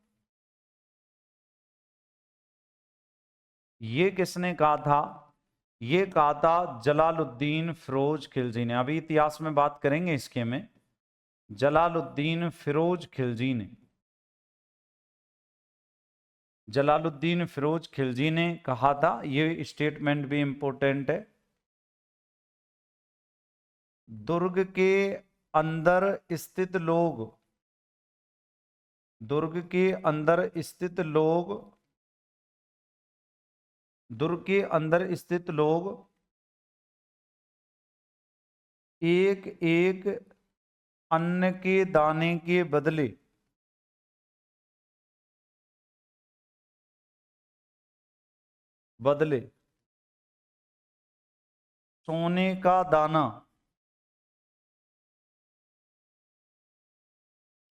ये किसने कहा था? ये कहा था जलालुद्दीन फिरोज खिलजी ने। अभी इतिहास में बात करेंगे इसके में। जलालुद्दीन फिरोज खिलजी ने, जलालुद्दीन फिरोज खिलजी ने कहा था। ये स्टेटमेंट भी इंपॉर्टेंट है। दुर्ग के अंदर स्थित लोग, दुर्ग के अंदर स्थित लोग, दुर्ग के अंदर स्थित लोग एक एक अन्न के दाने के बदले सोने का दाना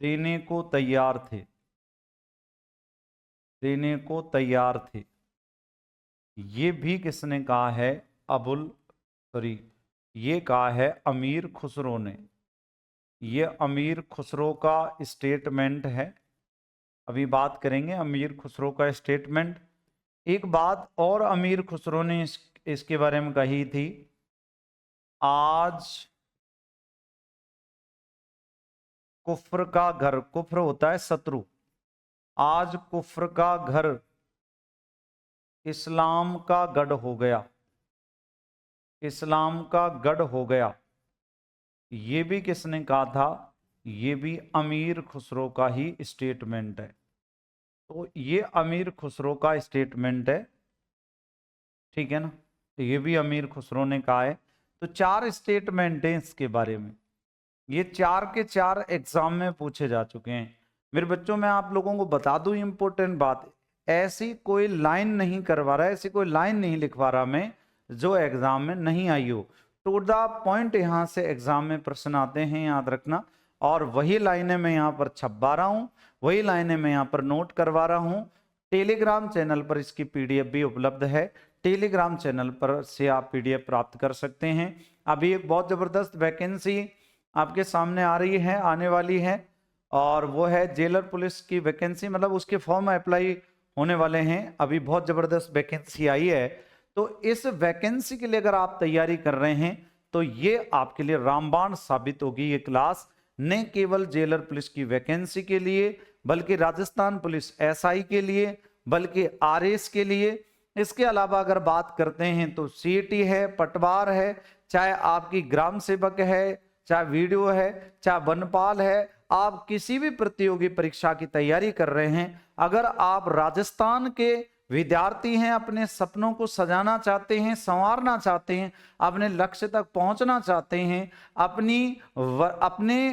देने को तैयार थे, देने को तैयार थे। ये भी किसने कहा है? ये कहा है अमीर खुसरो ने। ये अमीर खुसरो का स्टेटमेंट है। अभी बात करेंगे अमीर खुसरो का स्टेटमेंट। एक बात और अमीर खुसरो ने इसके बारे में कही थी, आज कुफ्र का घर, कुफ्र होता है शत्रु, आज कुफ्र का घर इस्लाम का गढ़ हो गया, इस्लाम का गढ़ हो गया। ये भी किसने कहा था? ये भी अमीर खुसरो का ही स्टेटमेंट है। तो ये अमीर खुसरो का स्टेटमेंट है। ठीक है ना, तो ये भी अमीर खुसरो ने कहा है। तो 4 स्टेटमेंट हैं इसके बारे में। ये 4 के 4 एग्जाम में पूछे जा चुके हैं। मेरे बच्चों, मैं आप लोगों को बता दूं इंपॉर्टेंट बात, ऐसी कोई लाइन नहीं करवा रहा है, ऐसी कोई लाइन नहीं लिखवा रहा मैं जो एग्जाम में नहीं आई हो। टू द पॉइंट यहां से एग्जाम में प्रश्न आते हैं, याद रखना। और वही लाइनें मैं यहाँ पर छपवा रहा हूँ, वही लाइनें मैं यहाँ पर नोट करवा रहा हूँ। टेलीग्राम चैनल पर इसकी PDF भी उपलब्ध है। टेलीग्राम चैनल पर से आप PDF प्राप्त कर सकते हैं। अभी एक बहुत जबरदस्त वैकेंसी आपके सामने आ रही है, आने वाली है, और वो है जेलर पुलिस की वैकेंसी। मतलब उसके फॉर्म अप्लाई होने वाले हैं। अभी बहुत जबरदस्त वैकेंसी आई है। तो इस वैकेंसी के लिए अगर आप तैयारी कर रहे हैं तो ये आपके लिए रामबाण साबित होगी ये क्लास। न केवल जेलर पुलिस की वैकेंसी के लिए, बल्कि राजस्थान पुलिस SI के लिए, बल्कि RS के लिए। इसके अलावा अगर बात करते हैं तो CET है, पटवार है, चाहे आपकी ग्राम सेवक है, चाहे वीडियो है, चाहे वनपाल है, आप किसी भी प्रतियोगी परीक्षा की तैयारी कर रहे हैं, अगर आप राजस्थान के विद्यार्थी हैं, अपने सपनों को सजाना चाहते हैं, संवारना चाहते हैं, अपने लक्ष्य तक पहुंचना चाहते हैं, अपने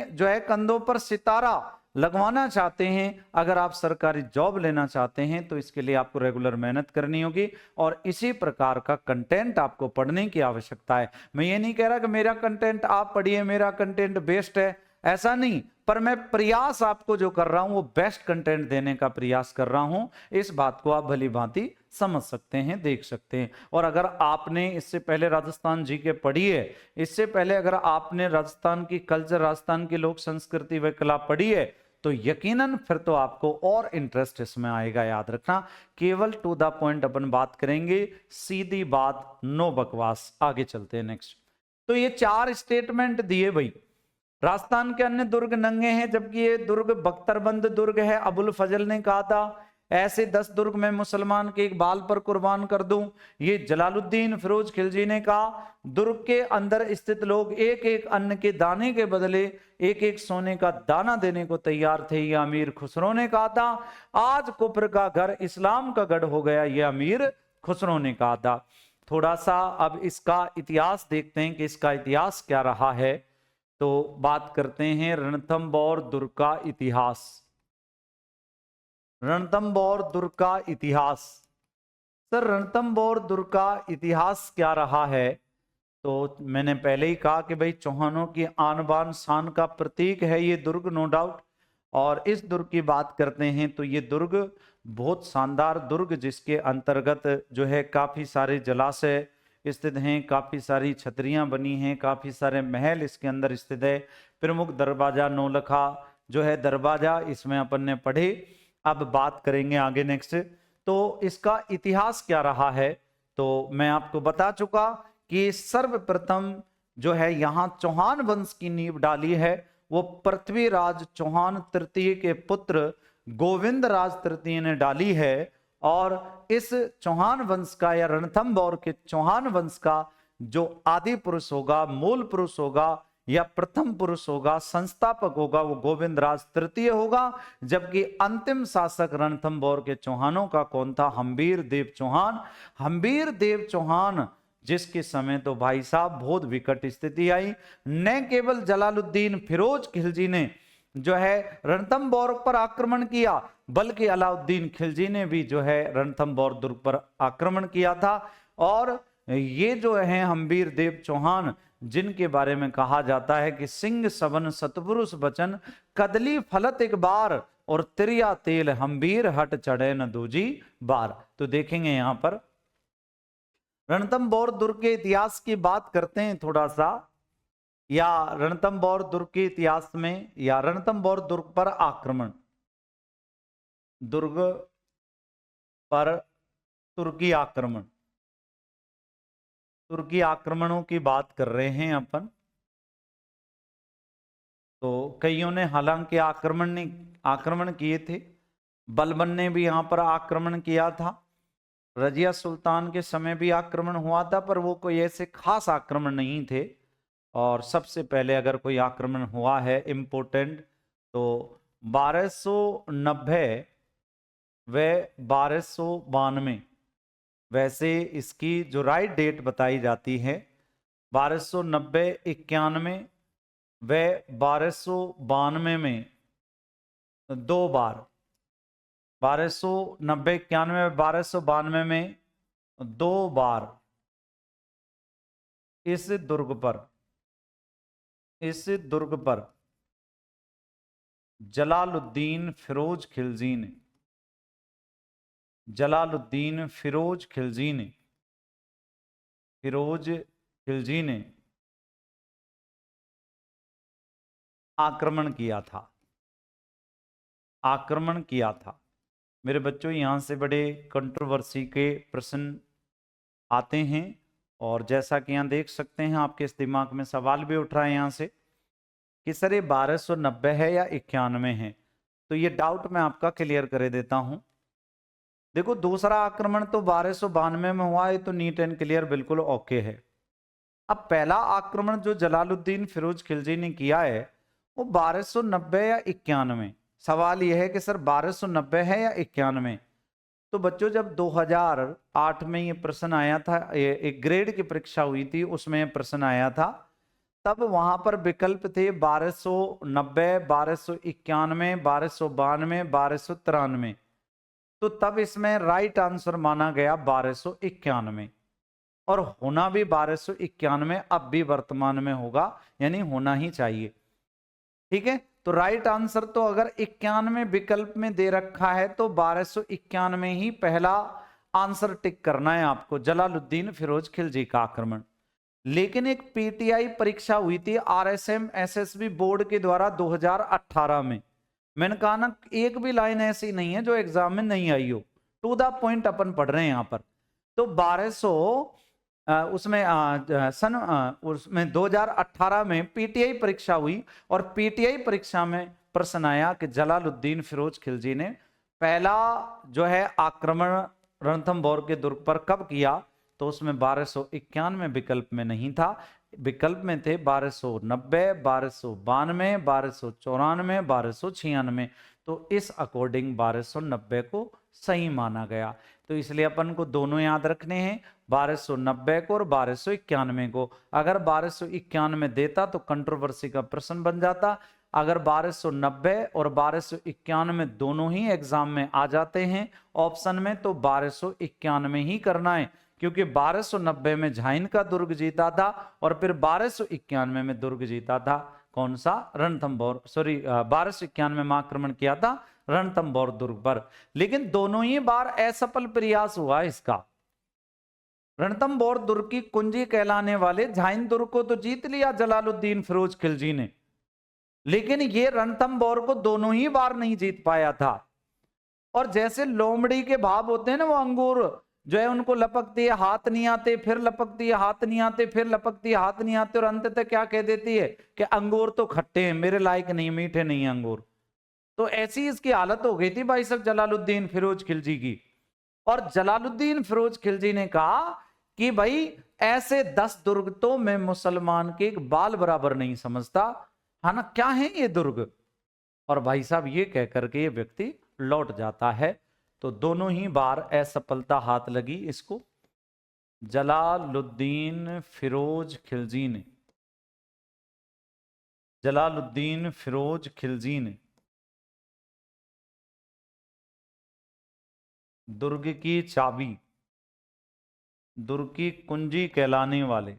जो है कंधों पर सितारा लगवाना चाहते हैं, अगर आप सरकारी जॉब लेना चाहते हैं, तो इसके लिए आपको रेगुलर मेहनत करनी होगी और इसी प्रकार का कंटेंट आपको पढ़ने की आवश्यकता है। मैं ये नहीं कह रहा कि मेरा कंटेंट आप पढ़िए, मेरा कंटेंट बेस्ट है, ऐसा नहीं। पर मैं प्रयास आपको जो कर रहा हूं वो बेस्ट कंटेंट देने का प्रयास कर रहा हूं। इस बात को आप भली भांति समझ सकते हैं, देख सकते हैं। और अगर आपने इससे पहले राजस्थान जी के पढ़ी है, इससे पहले अगर आपने राजस्थान की कल्चर, राजस्थान की लोक संस्कृति व कला पढ़ी है, तो यकीनन फिर तो आपको और इंटरेस्ट इसमें आएगा। याद रखना, केवल टू द पॉइंट अपन बात करेंगे, सीधी बात, नो बकवास। आगे चलते हैं नेक्स्ट। तो ये 4 स्टेटमेंट दिए भाई। राजस्थान के अन्य दुर्ग नंगे हैं जबकि ये दुर्ग बख्तरबंद दुर्ग है। अबुल फजल ने कहा था ऐसे 10 दुर्ग मैं मुसलमान के एक बाल पर कुर्बान कर दूं। ये जलालुद्दीन फिरोज खिलजी ने कहा। दुर्ग के अंदर स्थित लोग एक एक अन्न के दाने के बदले एक एक सोने का दाना देने को तैयार थे। ये अमीर खुसरो ने कहा था। आज कुफ्र का घर इस्लाम का गढ़ हो गया, ये अमीर खुसरो ने कहा था। थोड़ा सा अब इसका इतिहास देखते हैं कि इसका इतिहास क्या रहा है। तो बात करते हैं रणथंबोर दुर्ग का इतिहास। रणथंबोर दुर्ग का इतिहास। सर रणथंबोर दुर्ग का इतिहास क्या रहा है? तो मैंने पहले ही कहा कि भाई चौहानों की आन बान शान का प्रतीक है ये दुर्ग, नो डाउट। और इस दुर्ग की बात करते हैं तो ये दुर्ग बहुत शानदार दुर्ग, जिसके अंतर्गत जो है काफी सारे जलाशय स्थित हैं, काफी सारी छतरियां बनी हैं, काफी सारे महल इसके अंदर स्थित है। प्रमुख दरवाजा नौलखा जो है दरवाजा, इसमें अपन ने पढ़े। अब बात करेंगे आगे नेक्स्ट। तो इसका इतिहास क्या रहा है? तो मैं आपको बता चुका कि सर्वप्रथम जो है यहाँ चौहान वंश की नींव डाली है वो पृथ्वीराज चौहान तृतीय के पुत्र गोविंद राज तृतीय ने डाली है। और इस चौहान वंश का या रणथंबोर के चौहान वंश का जो आदि पुरुष होगा, मूल पुरुष होगा या प्रथम पुरुष होगा, संस्थापक होगा, वो गोविंद राज तृतीय होगा। जबकि अंतिम शासक रणथंबोर के चौहानों का कौन था? हम्बीर देव चौहान। हम्बीर देव चौहान जिसके समय तो भाई साहब बहुत विकट स्थिति आई। न केवल जलालुद्दीन फिरोज खिलजी ने जो है रणथंबोर पर आक्रमण किया, बल्कि अलाउद्दीन खिलजी ने भी जो है रणथंबोर दुर्ग पर आक्रमण किया था। और ये जो है हम्बीर देव चौहान, जिनके बारे में कहा जाता है कि सिंह सवन सतपुरुष बचन कदली फलत एक बार और तिरिया तेल हम्बीर हट चढ़े न दूजी बार। तो देखेंगे यहां पर रणथंबोर दुर्ग के इतिहास की बात करते हैं थोड़ा सा, या रणथंबोर दुर्ग के इतिहास में, या रणथंबोर दुर्ग पर आक्रमण, दुर्ग पर तुर्की आक्रमण, तुर्की आक्रमणों की बात कर रहे हैं अपन। तो कईयों ने हालांकि आक्रमण किए थे। बलबन ने भी यहां पर आक्रमण किया था। रजिया सुल्तान के समय भी आक्रमण हुआ था, पर वो कोई ऐसे खास आक्रमण नहीं थे। और सबसे पहले अगर कोई आक्रमण हुआ है इम्पोर्टेंट, तो 1290 व 1292, वैसे इसकी जो राइट डेट बताई जाती है 1290, 91 व 1292 में 2 बार, 1290, 91, 1292 में 2 बार इस दुर्ग पर जलालुद्दीन फिरोज खिलजी ने, जलालुद्दीन फिरोज खिलजी ने आक्रमण किया था। मेरे बच्चों, यहां से बड़े कंट्रोवर्सी के प्रश्न आते हैं। और जैसा कि यहां देख सकते हैं, आपके इस दिमाग में सवाल भी उठ रहा है यहां से कि सर ये 1290 है या 91 है। तो ये डाउट मैं आपका क्लियर कर देता हूं। देखो, दूसरा आक्रमण तो 1292 में हुआ है, तो नीट एंड क्लियर बिल्कुल ओके है। अब पहला आक्रमण जो जलालुद्दीन फिरोज खिलजी ने किया है वो 1290 या 91। सवाल यह है कि सर 1290 है या 91। तो बच्चों, जब 2008 में ये प्रश्न आया था, एक ग्रेड की परीक्षा हुई थी, उसमें ये प्रश्न आया था, तब वहां पर विकल्प थे 1290, 1291, 1292, 1293। तो तब इसमें राइट आंसर माना गया 1291, और होना भी 1291 अब भी वर्तमान में होगा, यानी होना ही चाहिए। ठीक है, तो राइट आंसर तो अगर 91 विकल्प में दे रखा है तो 1291 ही पहला आंसर टिक करना है आपको, जलालुद्दीन फिरोज खिलजी का आक्रमण। लेकिन एक पीटीआई परीक्षा हुई थी आरएसएम एसएसबी बोर्ड के द्वारा 2018 में, मैंने कहा ना एक भी लाइन ऐसी नहीं है जो एग्जाम में नहीं आई हो, टू द पॉइंट अपन पढ़ रहे हैं यहां पर। तो 2018 में पीटीआई परीक्षा हुई और पीटीआई परीक्षा में प्रश्न आया कि जलालुद्दीन फिरोज खिलजी ने पहला जो है आक्रमण रणथंभौर के दुर्ग पर कब किया, तो उसमें 1291 विकल्प में नहीं था, विकल्प में थे 1290, 1292, 1294, 1296। तो इस अकॉर्डिंग 1290 को सही माना गया। तो इसलिए अपन को दोनों याद रखने हैं, 1290 को और 1291 को। अगर 1291 देता तो कंट्रोवर्सी का प्रश्न बन जाता, अगर 1290 और 1291 दोनों ही एग्जाम में आ जाते हैं ऑप्शन में, तो 1291 ही करना है, क्योंकि 1290 में झाइन का दुर्ग जीता था और फिर 1291 में दुर्ग जीता था कौन सा, रणथंभौर, 1291 में आक्रमण किया था रणथंभौर दुर्ग पर। लेकिन दोनों ही बार असफल प्रयास हुआ इसका। रणथंभौर दुर्ग की कुंजी कहलाने वाले झाइन दुर्ग को तो जीत लिया जलालुद्दीन फिरोज खिलजी ने, लेकिन ये रणथंभौर को दोनों ही बार नहीं जीत पाया था। और जैसे लोमड़ी के भाव होते हैं ना, वो अंगूर जो है उनको लपकती है हाथ नहीं आते, फिर लपकती है हाथ नहीं आते, फिर लपकती है हाथ नहीं आते, और अंत तक क्या कह देती है कि अंगूर तो खट्टे हैं, मेरे लायक नहीं, मीठे नहीं है अंगूर। तो ऐसी इसकी हालत हो गई थी भाई साहब जलालुद्दीन फिरोज खिलजी की। और जलालुद्दीन फिरोज खिलजी ने कहा कि भाई ऐसे 10 दुर्ग तो मैं मुसलमान के एक बाल बराबर नहीं समझता, है ना, क्या है ये दुर्ग। और भाई साहब ये कह करके ये व्यक्ति लौट जाता है। तो दोनों ही बार असफलता हाथ लगी इसको, जलालुद्दीन फिरोज खिलजी ने, जलालुद्दीन फिरोज खिलजी ने दुर्ग की चाबी, दुर्ग की कुंजी कहलाने वाले,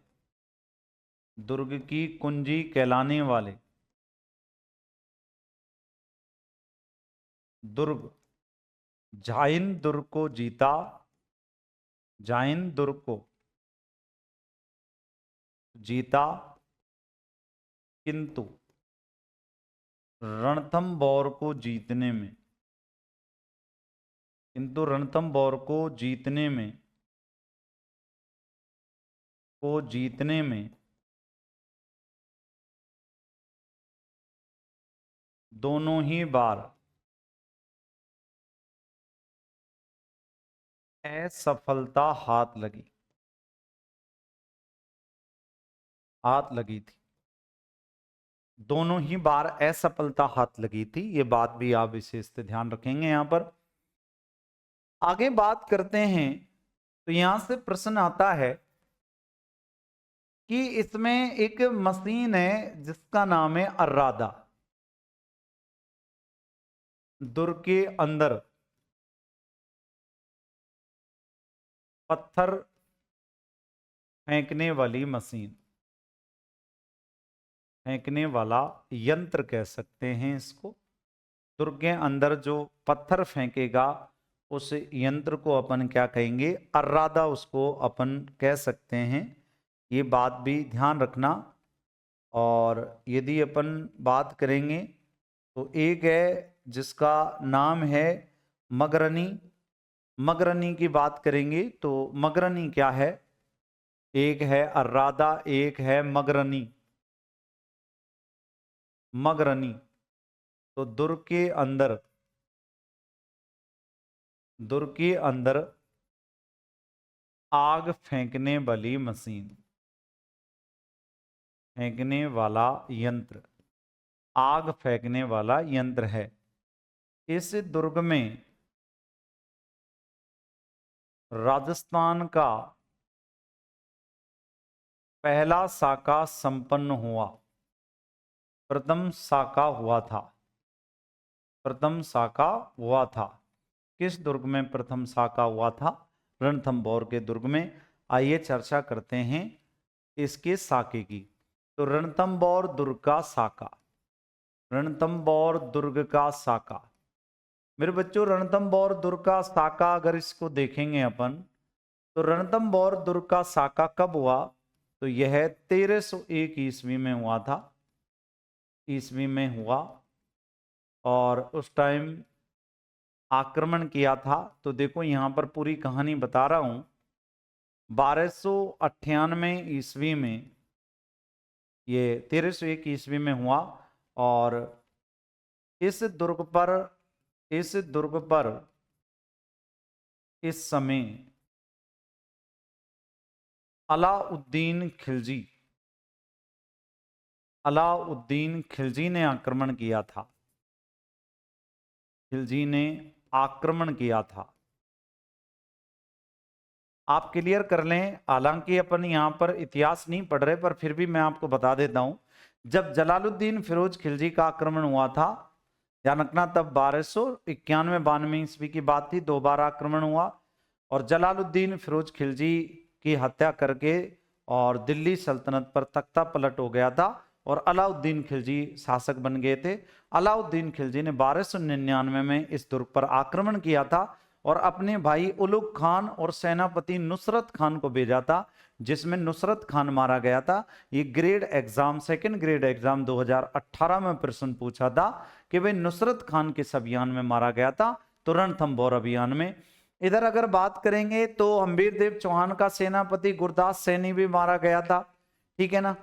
दुर्ग की कुंजी कहलाने वाले दुर्ग झाइन दुर्ग को जीता, झाइन दुर्ग को जीता, किंतु रणथंभौर को जीतने में, किंतु रणथंभौर को जीतने में, दोनों ही बार असफलता हाथ लगी, हाथ लगी थी, दोनों ही बार असफलता हाथ लगी थी। ये बात भी आप विशेष से ध्यान रखेंगे। यहां पर आगे बात करते हैं तो यहां से प्रश्न आता है कि इसमें एक मशीन है जिसका नाम है अर्रादा, दुर्ग के अंदर पत्थर फेंकने वाली मशीन, फेंकने वाला यंत्र कह सकते हैं इसको। दुर्ग के अंदर जो पत्थर फेंकेगा उस यंत्र को अपन क्या कहेंगे, अर्रादा उसको अपन कह सकते हैं। ये बात भी ध्यान रखना। और यदि अपन बात करेंगे तो एक है जिसका नाम है मगरनी, मगरनी की बात करेंगे तो मगरनी क्या है, एक है अर्रादा, एक है मगरनी, मगरनी। तो दुर्ग के अंदर, दुर्ग के अंदर आग फेंकने वाली मशीन, फेंकने वाला यंत्र, आग फेंकने वाला यंत्र है। इस दुर्ग में राजस्थान का पहला साका संपन्न हुआ, प्रथम साका हुआ था, प्रथम साका हुआ था। किस दुर्ग में प्रथम साका हुआ था, रणथंभौर के दुर्ग में। आइए चर्चा करते हैं इसके साके की। तो रणथंभौर दुर्ग का साका, रणथंभौर दुर्ग का साका। मेरे बच्चों, रणथंभौर दुर्ग का साका अगर इसको देखेंगे अपन, तो रणथंभौर दुर्ग का साका कब हुआ? तो यह 1301 ईस्वी में हुआ था, ईस्वी में हुआ। और उस टाइम आक्रमण किया था। तो देखो यहां पर पूरी कहानी बता रहा हूं। 1298 ईस्वी में, ये 1301 ईस्वी में हुआ। और इस दुर्ग पर इस समय अलाउद्दीन खिलजी ने आक्रमण किया था। खिलजी ने आक्रमण किया था। आप क्लियर कर लें, हालांकि अपन यहां पर इतिहास नहीं पढ़ रहे, पर फिर भी मैं आपको बता देता हूं। जब जलालुद्दीन फिरोज खिलजी का आक्रमण हुआ था, ध्यान रखना, तब 1291-92 ईस्वी की बात थी। 2 बार आक्रमण हुआ और जलालुद्दीन फिरोज खिलजी की हत्या करके और दिल्ली सल्तनत पर तख्ता पलट हो गया था और अलाउद्दीन खिलजी शासक बन गए थे। अलाउद्दीन खिलजी ने 1299 में इस दुर्ग पर आक्रमण किया था और अपने भाई उलुग खान और सेनापति नुसरत खान को भेजा था, जिसमें नुसरत खान मारा गया था। ये grade exam, second grade exam 2018 में प्रश्न पूछा था कि भाई नुसरत खान किस अभियान में मारा गया था? तो रणथंभौर अभियान में। इधर अगर बात करेंगे तो हम्बीर देव चौहान का सेनापति गुरदास सैनी भी मारा गया था, ठीक है ना।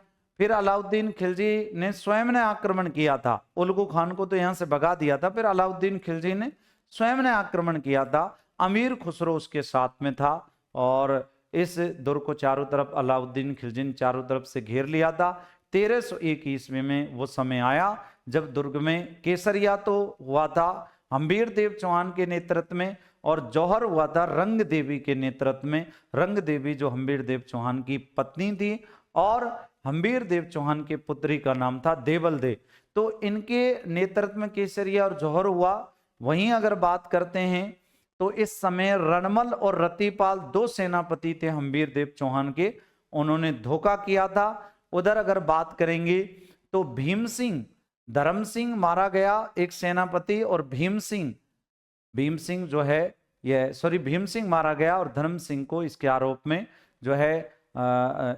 फिर अलाउद्दीन खिलजी ने स्वयं ने आक्रमण किया था, उलगू खान को तो यहां से भगा दिया था, फिर अलाउद्दीन खिलजी ने स्वयं ने आक्रमण किया था। अमीर खुसरो उसके साथ में था और इस दुर्ग को चारों तरफ अलाउद्दीन खिलजी ने चारों तरफ से घेर लिया था। 1301 ईस्वी में वो समय आया जब दुर्ग में केसरिया तो हुआ था हम्बीर देव चौहान के नेतृत्व में, और जौहर हुआ था रंग देवी के नेतृत्व में। रंग देवी जो हम्बीर देव चौहान की पत्नी थी और हम्बीर देव चौहान के पुत्री का नाम था देवल देव। तो इनके नेतृत्व में केसरिया और जौहर हुआ। वहीं अगर बात करते हैं तो इस समय रणमल और रतिपाल 2 सेनापति थे हम्बीर देव चौहान के, उन्होंने धोखा किया था। उधर अगर बात करेंगे तो भीम सिंह, धर्म सिंह मारा गया एक सेनापति, और भीम सिंह जो है भीम सिंह मारा गया और धर्म सिंह को इसके आरोप में जो है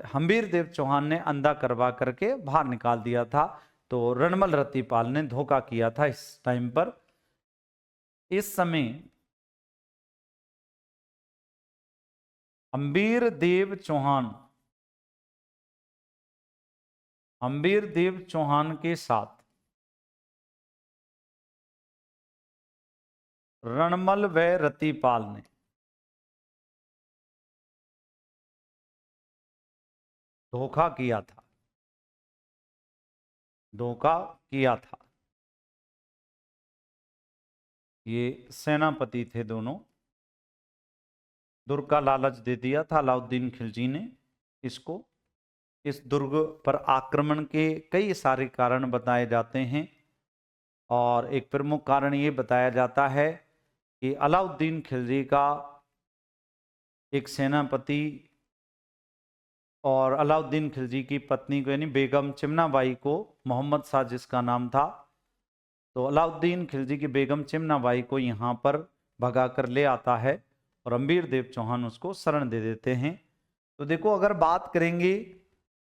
हम्बीर देव चौहान ने अंधा करवा करके बाहर निकाल दिया था। तो रणमल रतिपाल ने धोखा किया था इस टाइम पर। इस समय हम्बीर देव चौहान के साथ रणमल व रतिपाल ने धोखा किया था। ये सेनापति थे दोनों। दुर्ग का लालच दे दिया था अलाउद्दीन खिलजी ने इसको। इस दुर्ग पर आक्रमण के कई सारे कारण बताए जाते हैं और एक प्रमुख कारण ये बताया जाता है कि अलाउद्दीन खिलजी का एक सेनापति और अलाउद्दीन खिलजी की पत्नी को यानी बेगम चिमनाबाई को, मोहम्मद शाह जिसका नाम था, तो अलाउद्दीन खिलजी की बेगम चिमनाबाई को यहाँ पर भगा कर ले आता है और हम्बीर देव चौहान उसको शरण दे देते हैं। तो देखो अगर बात करेंगे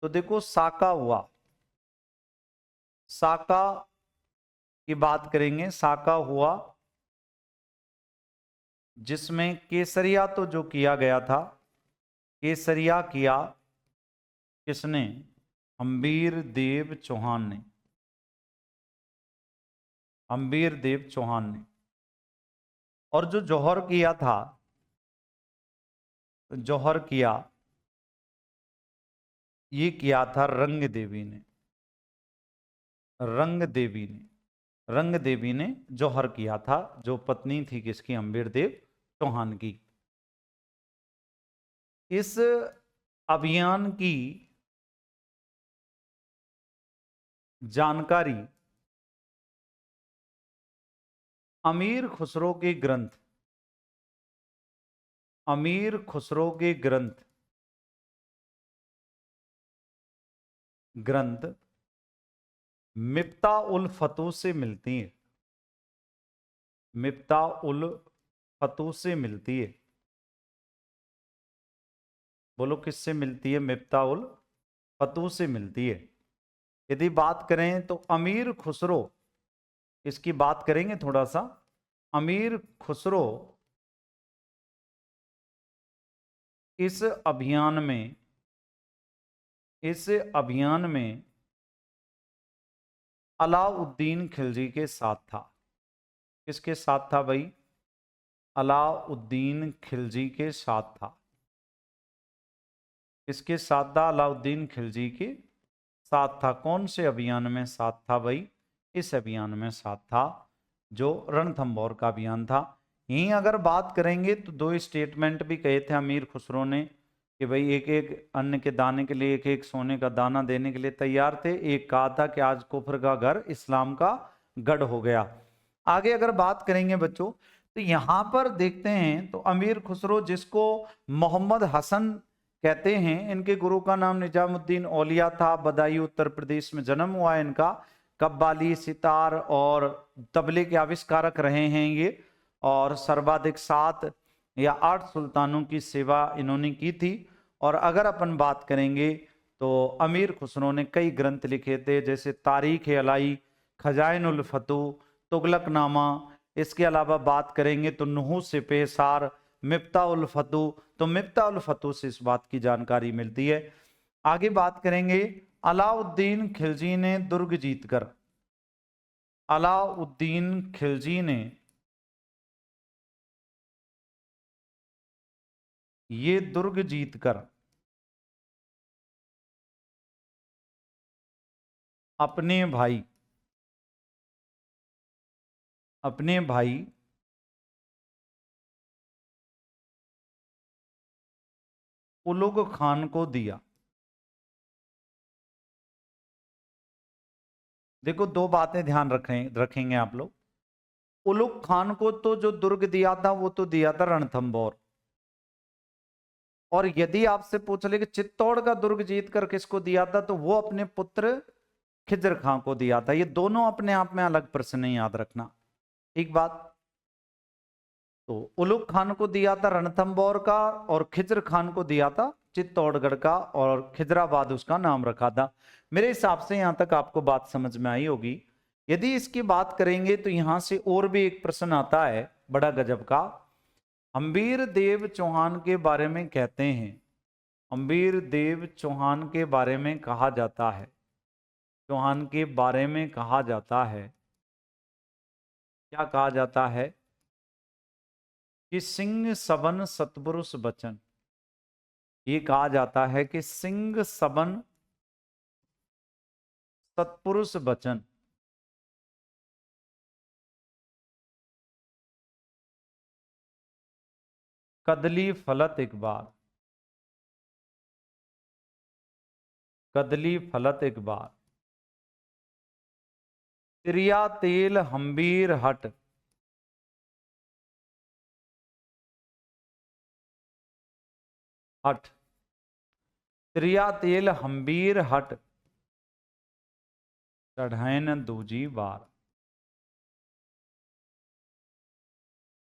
तो देखो साका हुआ, साका की बात करेंगे, साका हुआ जिसमें केसरिया तो जो किया गया था, केसरिया किया किसने? हम्बीर देव चौहान ने, हम्बीर देव चौहान ने। और जो जौहर किया था, जौहर किया, ये किया था रंग देवी ने, रंग देवी ने, रंग देवी ने जौहर किया था, जो पत्नी थी किसकी? हम्बीर देव चौहान की। इस अभियान की जानकारी अमीर खुसरो के ग्रंथ, अमीर खुसरो के ग्रंथ, मिफ्ता उल फतू से मिलती है। मिफ्ता उल फतू से मिलती है। बोलो किससे मिलती है? मिफ्ता उल फतू से मिलती है। यदि बात करें तो अमीर खुसरो, इसकी बात करेंगे थोड़ा सा। अमीर खुसरो इस अभियान में अलाउद्दीन खिलजी के साथ था। किसके साथ था भाई? अलाउद्दीन खिलजी के साथ था। किसके साथ था? अलाउद्दीन खिलजी के साथ था। कौन से अभियान में साथ था भाई? इस अभियान में साथ था जो रणथंभौर का अभियान था। यहीं अगर बात करेंगे तो दो स्टेटमेंट भी कहे थे अमीर खुसरो ने कि भाई एक एक अन्न के दाने के लिए एक एक सोने का दाना देने के लिए तैयार थे। एक कहा था कि आज कुफर का घर इस्लाम का गढ़ हो गया। आगे अगर बात करेंगे बच्चों तो यहां पर देखते हैं तो अमीर खुसरो जिसको मोहम्मद हसन कहते हैं, इनके गुरु का नाम निजामुद्दीन औलिया था। बदायूं उत्तर प्रदेश में जन्म हुआ इनका। कव्वाली, सितार और तबले के आविष्कारक रहे हैं ये, और सर्वाधिक 7 या 8 सुल्तानों की सेवा इन्होंने की थी। और अगर अपन बात करेंगे तो अमीर खुसरो ने कई ग्रंथ लिखे थे, जैसे तारीख अलाई, खजाइनुल फतू, तुगलकनामा। इसके अलावा बात करेंगे तो नुहू से पेशार, मिफ्ता उल फतू। तो मिफ्ता उल फतू से इस बात की जानकारी मिलती है। आगे बात करेंगे अलाउद्दीन खिलजी ने दुर्ग जीतकर, अलाउद्दीन खिलजी ने ये दुर्ग जीतकर अपने भाई उलुग खान को दिया। देखो दो बातें ध्यान रखेंगे आप लोग। उलुग खान को तो जो दुर्ग दिया था वो तो दिया था रणथंभौर। और यदि आपसे पूछ ले कि चित्तौड़ का दुर्ग जीतकर किसको दिया था, तो वो अपने पुत्र खिज्र खां को दिया था। ये दोनों अपने आप में अलग प्रश्न है, याद रखना। एक बात तो उलुग खान को दिया था रणथंभौर का, और खिज्र खान को दिया था चित्तौड़गढ़ का, और खिजराबाद उसका नाम रखा था। मेरे हिसाब से यहां तक आपको बात समझ में आई होगी। यदि इसकी बात करेंगे तो यहां से और भी एक प्रश्न आता है बड़ा गजब का। हम्बीर देव चौहान के बारे में कहते हैं, हम्बीर देव चौहान के बारे में कहा जाता है, चौहान के बारे में कहा जाता है, क्या कहा जाता है? कि सिंह सबन सतपुरुष बचन। ये कहा जाता है कि सिंह सबन सतपुरुष बचन। कदली फलत इकबाल, कदली फलत इकबाल। तिरिया तेल हम्बीर हट, हट। तिरिया तेल हम्बीर हट, चढ़ैन दूजी बार।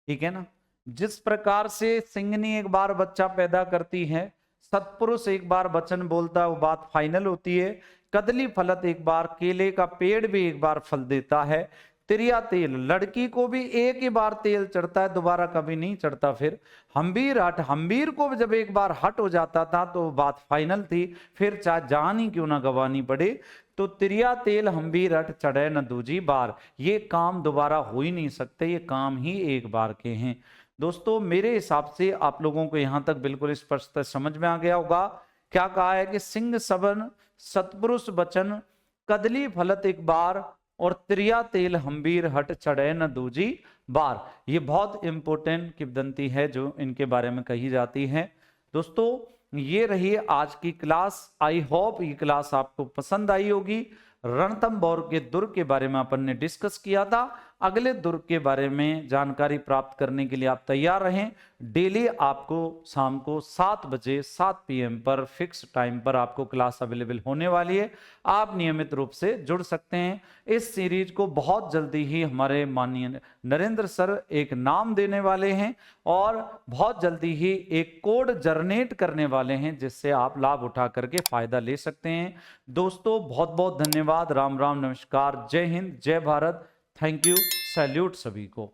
ठीक है ना? जिस प्रकार से सिंगनी एक बार बच्चा पैदा करती है, सतपुरुष एक बार वचन बोलता है, वो बात फाइनल होती है। कदली फलत एक बार, केले का पेड़ भी एक बार फल देता है। तिरिया तेल, लड़की को भी एक ही बार तेल चढ़ता है, दोबारा कभी नहीं चढ़ता। फिर हम्बीर हट, हम्बीर को जब एक बार हट हो जाता था तो बात फाइनल थी, फिर चाहे जान ही क्यों ना गंवानी पड़े। तो तिरिया तेल हम्बीर हट, चढ़े न दूजी बार। ये काम दोबारा हो ही नहीं सकते, ये काम ही एक बार के हैं। दोस्तों मेरे हिसाब से आप लोगों को यहां तक बिल्कुल स्पष्ट समझ में आ गया होगा। क्या कहा है कि सिंह सबन सतपुरुष बचन, कदली फलत एक बार, और त्रिया तेल हम्बीर हट, चढ़े न दूजी बार। ये बहुत इंपॉर्टेंट किंवदंती है जो इनके बारे में कही जाती है। दोस्तों ये रही आज की क्लास। आई होप ये क्लास आपको पसंद आई होगी। रणथंभौर के दुर्ग के बारे में अपन ने डिस्कस किया था। अगले दुर्ग के बारे में जानकारी प्राप्त करने के लिए आप तैयार रहें। डेली आपको शाम को 7 बजे 7 PM पर फिक्स टाइम पर आपको क्लास अवेलेबल होने वाली है। आप नियमित रूप से जुड़ सकते हैं। इस सीरीज को बहुत जल्दी ही हमारे माननीय नरेंद्र सर एक नाम देने वाले हैं और बहुत जल्दी ही एक कोड जनरेट करने वाले हैं जिससे आप लाभ उठा करके फायदा ले सकते हैं। दोस्तों बहुत बहुत धन्यवाद। राम राम, नमस्कार, जय हिंद, जय भारत। थैंक यू, सैल्यूट सभी को।